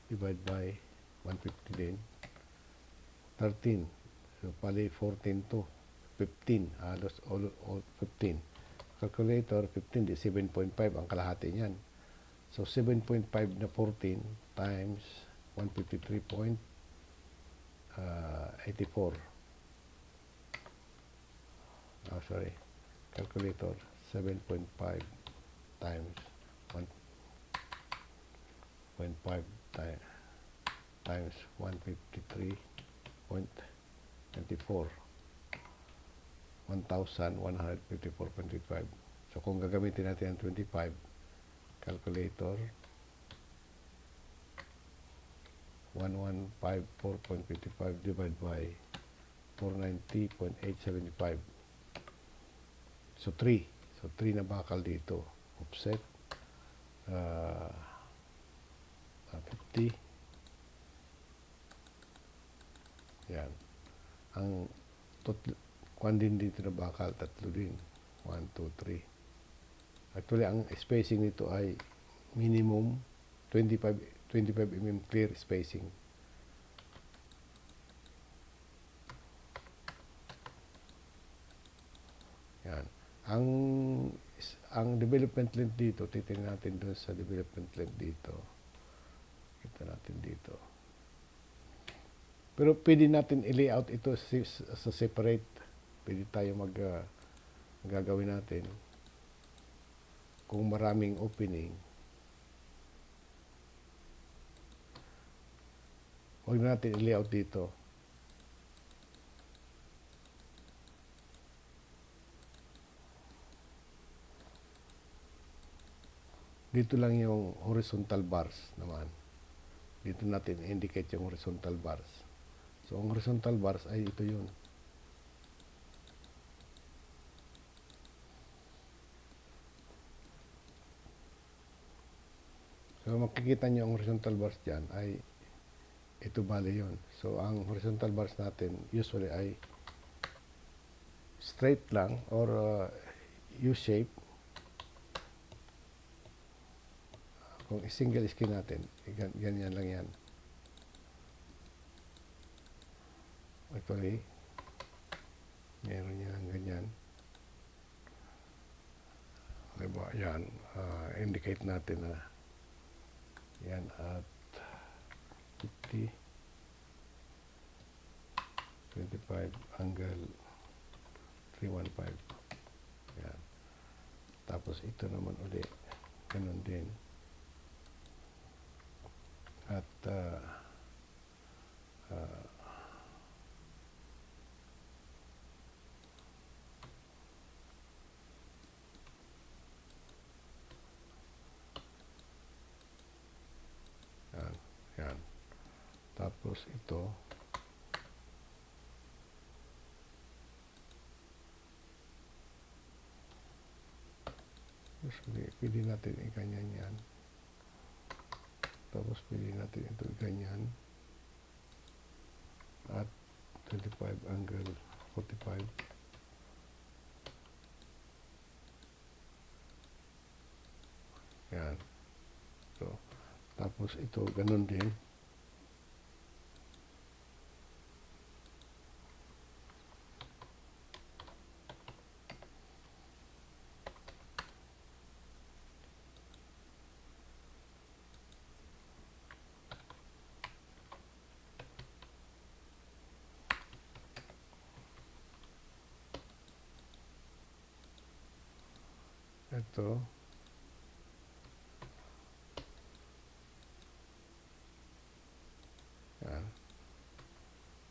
divided by 150 din. 13. So, pali 14 to 15. Halos all 15. Calculator, 15 di 7.5 ang kalahati niyan. So, 7.5 na 14 times 153.84. Sorry. Calculator, 7.5 times 1.5 times 153.94. 1,154.25. So, kung gagamitin natin ang 25, calculator, 1154.55 divided by 490.875. So, 3. So, 3 na bakal dito. Offset. 50. Yan. Ang kwan din dito na bakal, 3 din. 1, 2, 3. Actually, ang spacing nito ay minimum 25 mm clear spacing. Yan. Ang development length dito, titingnan natin doon sa development length dito. Kita natin dito. Pero pwede natin i-layout ito sa separate. Pwede tayo gagawin natin kung maraming opening. Huwag natin i-layout dito. Dito lang yung horizontal bars naman. Dito natin indicate yung horizontal bars. So, ang horizontal bars ay ito yun. So, makikita nyo ang horizontal bars dyan ay ito bali yun. So, ang horizontal bars natin usually ay straight lang or U-shape. Kung single skin natin, ganyan lang yan. Actually, meron yan ganyan. Diba, yan, indicate natin na yan at 50, 25, angle 315. Yan. Tapos ito naman uli, ganun din. At yan. Tapos ito, pili natin i-ganyan yan. Tapos pili natin ito i-ganyan. At 25 angle 45. Yan. So, tapos ito, ganun din. Ito. Yan.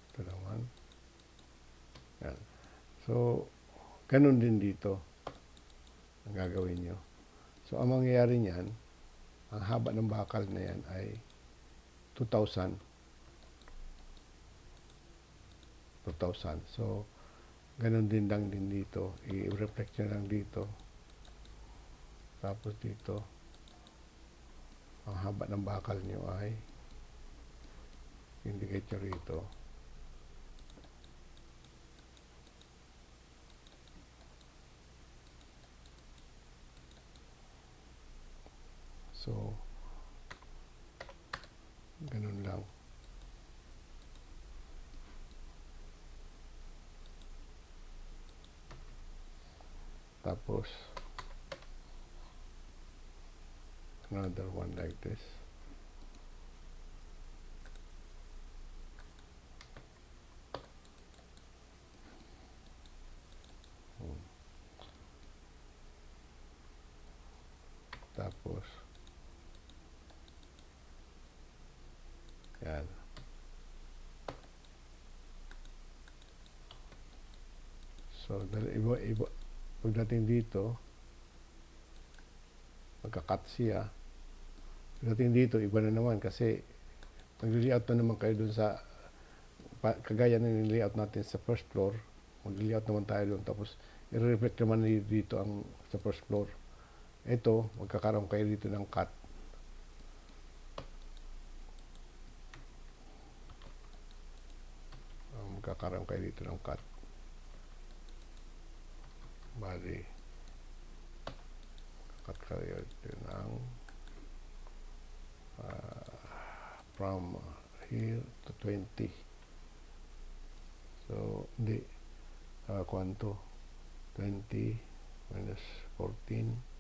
Ito naman. Yan. So, ganun din dito ang gagawin nyo. So, ang mangyayari niyan, ang haba ng bakal na yan ay 2,000. 2,000. So, ganun din lang din dito. I-reflect nyo lang dito. Tapos dito, ang haba ng bakal nyo ay indicate nyo rito. So, ganun lang. Tapos, another one like this. Tapos, yan. So, iba, pagdating dito, magka-cut siya. Pagdating dito, iba na naman kasi mag-layout na naman kayo dun sa, kagaya na layout natin sa first floor, mag-layout naman tayo dun. Tapos, i-reflect naman dito ang sa first floor. Ito, magkakaroon kayo dito ng cut. Magkakaroon kayo dito ng cut. Bali, cut kayo dito ng from here to 20. So, hindi. Kwanto? 20 minus 14.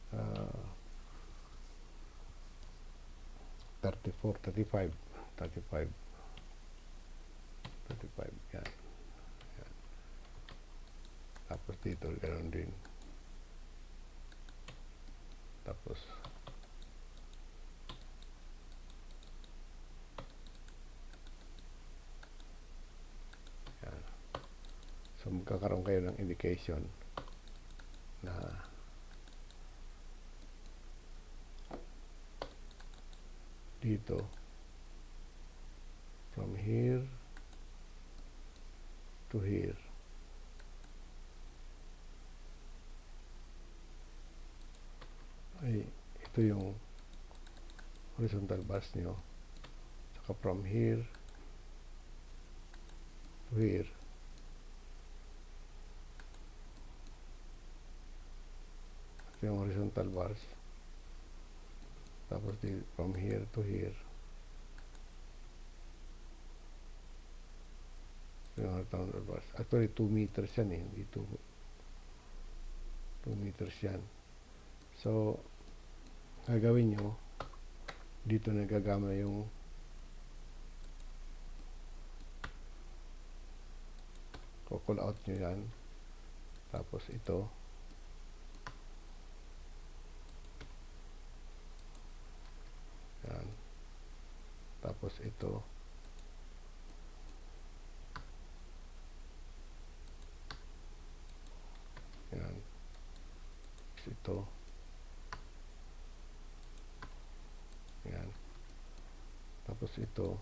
34, 35. 35. 35. Yan. Yan. Tapos dito, ganoon din. Tapos, yan. So, magkakaroon kayo ng indication na dito from here to here. Ay, ito yung horizontal bars nyo. Saka from here to here, ito yung horizontal bars. Tapos from here to here, ito yung horizontal bars. Actually 2 meters yan eh, hindi 2 meters yan. So gagawin nyo, dito nagagama yung call out nyo yan. Tapos ito, yan. Tapos ito, yan. Ito, yan. Tapos ito,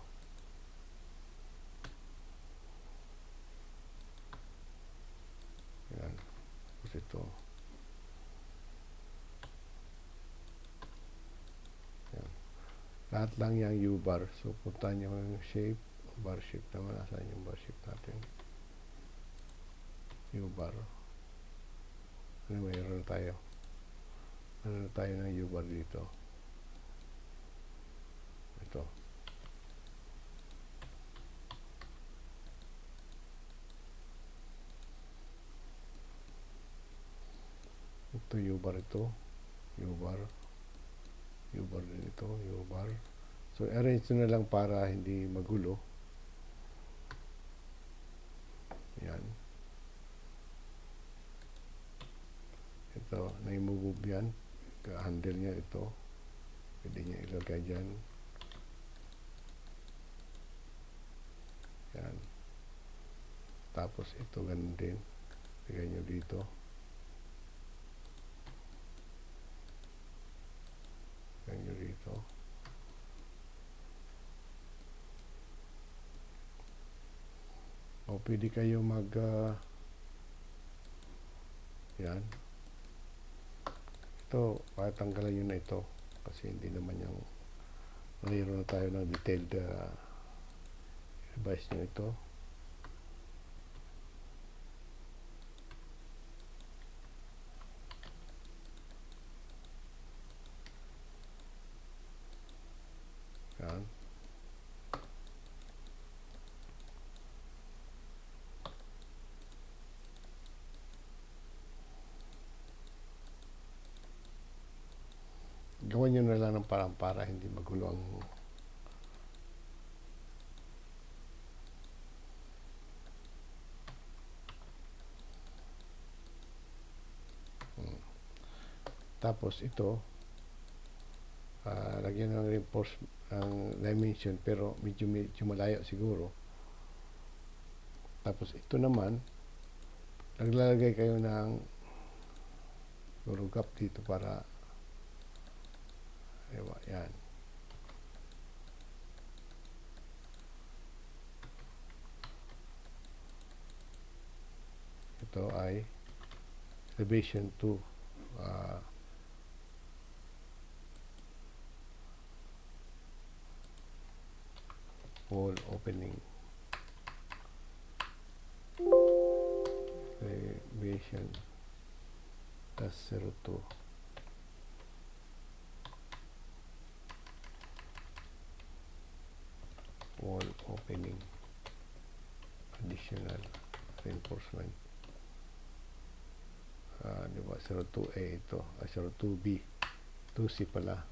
yan. Tapos ito, yan. Lahat lang yung U-bar. So punta nyo yung shape, bar shape naman. Nasaan yung bar shape natin? U-bar. Ano, mayroon na tayo. Ano na tayo ng U-bar dito? Ito. Ito U-bar ito. U-bar. U-bar din ito. U-bar. So arrange na lang para hindi magulo. Yan. Ito, na-move yan. Handle niya ito. Pwede niya ilagay dyan. Yan. Tapos ito ganun din. Lagay nyo dito. Lagay nyo dito. O pwede kayo mag yan. Ito, patanggalan nyo na ito. Kasi hindi naman yung mayroon na tayo ng detailed revise nyo ito. Yan. Gawin nyo na lang ng parang para hindi magulo ang tapos ito lagyan ng reinforce ng dimension pero medyo malayo siguro. Tapos ito naman naglalagay kayo ng gap dito para yan. Ito ay elevation 2 wall opening elevation plus 02 wall opening additional reinforcement diba 02A ito 02B 2C pala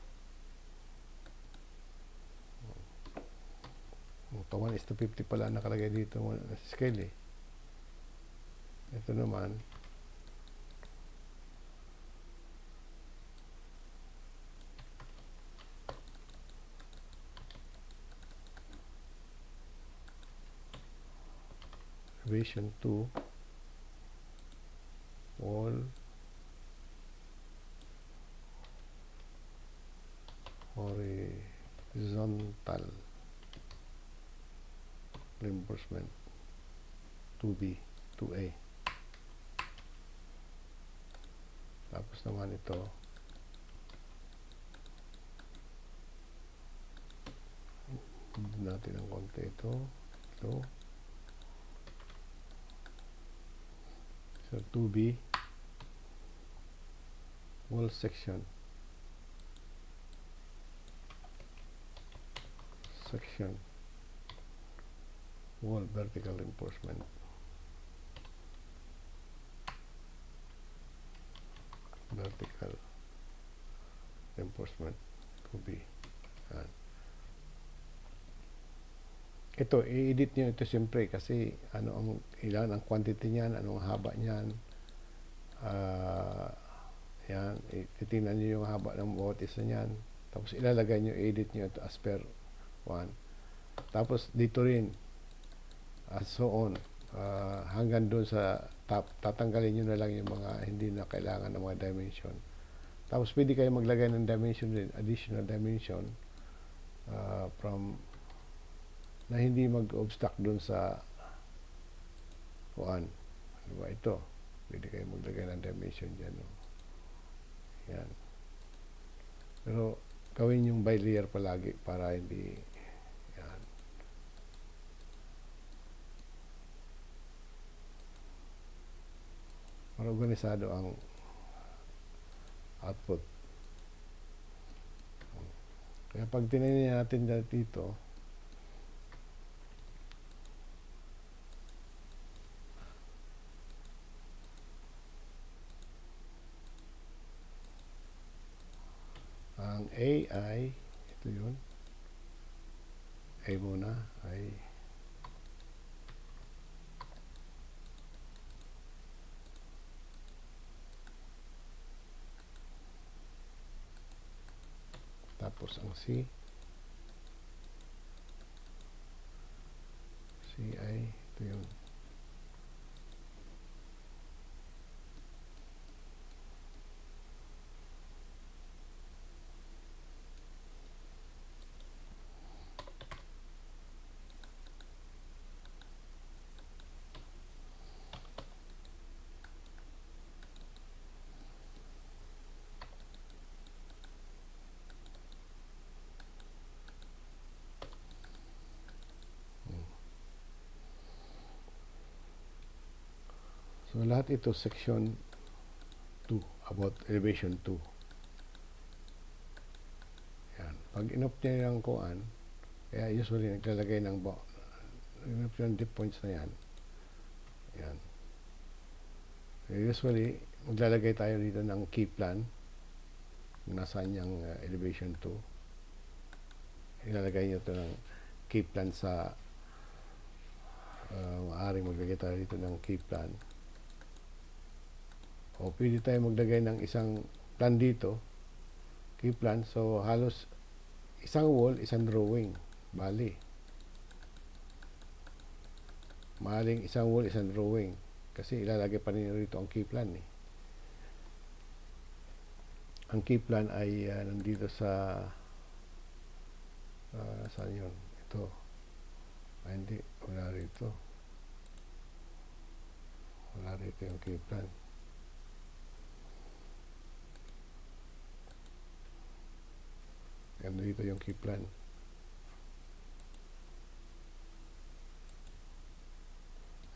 ito 1:50 pala nakalagay dito sa scale eh. Ito naman elevation 2 wall horizontal reinforcement 2B 2A. Tapos naman ito natin ng konti ito. So 2B wall section wall vertical reinforcement. Vertical reinforcement 2B. Yan. Ito, i-edit nyo ito siyempre kasi ilan ang quantity niyan, anong haba niyan. Yan, titingnan nyo yung haba ng bawat isa niyan. Tapos ilalagay nyo, i-edit nyo ito as per 1. Tapos dito rin, so on, hanggang doon sa top, tatanggalin nyo na lang yung mga hindi na kailangan ng mga dimension. Tapos pwede kayo maglagay ng dimension din, additional dimension from na hindi mag-obstruct doon sa kuan. Diba ito? Pwede kayo maglagay ng dimension dyan. No? Yan. Pero gawin yung by layer palagi para hindi yan. Para organisado ang output. Kaya pag tinignan natin dito, ang A ay ito yun. A muna ay tapos ang C ay ito yun. So, lahat ito section 2, about elevation 2. Yan. Pag in-off niya yung kuan, kaya usually naglalagay ng in-off yung dip points na yan. Yan. Usually, maglalagay tayo dito ng key plan kung nasaan yung elevation 2. Ilalagay nyo ito ng key plan sa maaaring maglagay tayo dito ng key plan. O pwede tayo maglagay ng isang plan dito, key plan. So halos isang wall, isang drawing. Maling isang wall, isang drawing. Kasi ilalagay pa rin rito ang key plan. Ang key plan ay nandito sa saan yun? Ito. Ay hindi, wala rito. Wala rito yung key plan. Yan dito yung key plan.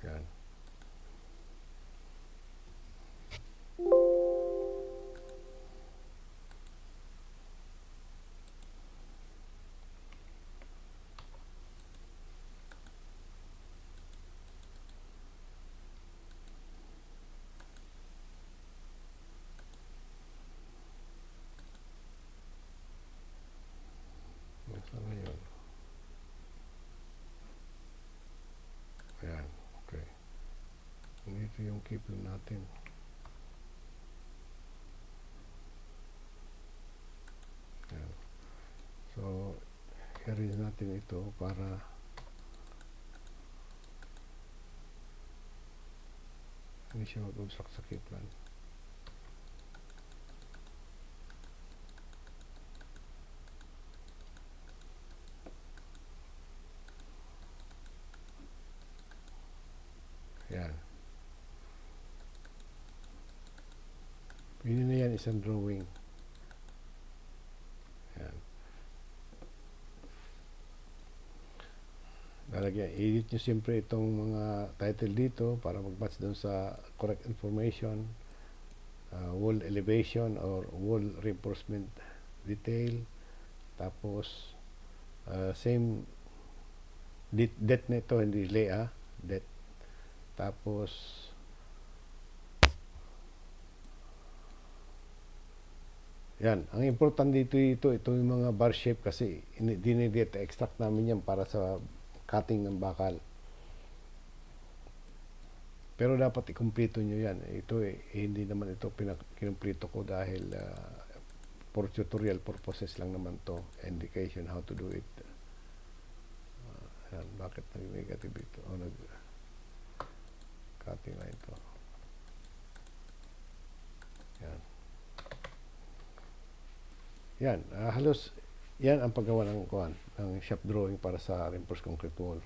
Yan. Sana yun. Ayan. Okay. Dito yung key plan natin. Ayan. So, i-arrange natin ito para hindi siya mag-obstruct sa key plan. Yan. Pwede na yan isang drawing. Yan. Lalagyan, edit nyo siyempre itong mga title dito para mag-match doon sa correct information. Wall elevation or wall reinforcement detail. Tapos, same depth nito, hindi lea, depth. Tapos, yan. Ang important dito, ito yung mga bar shape kasi extract namin yan para sa cutting ng bakal. Pero dapat ikumpleto nyo yan. Ito hindi naman ito kinumpleto ko dahil for tutorial purposes lang naman to. Indication how to do it. Yan. Bakit nag-negative ito? O nag-cutting na ito. Yan. Yan, halos yan ang paggawa ng shop drawing para sa reinforced concrete wall.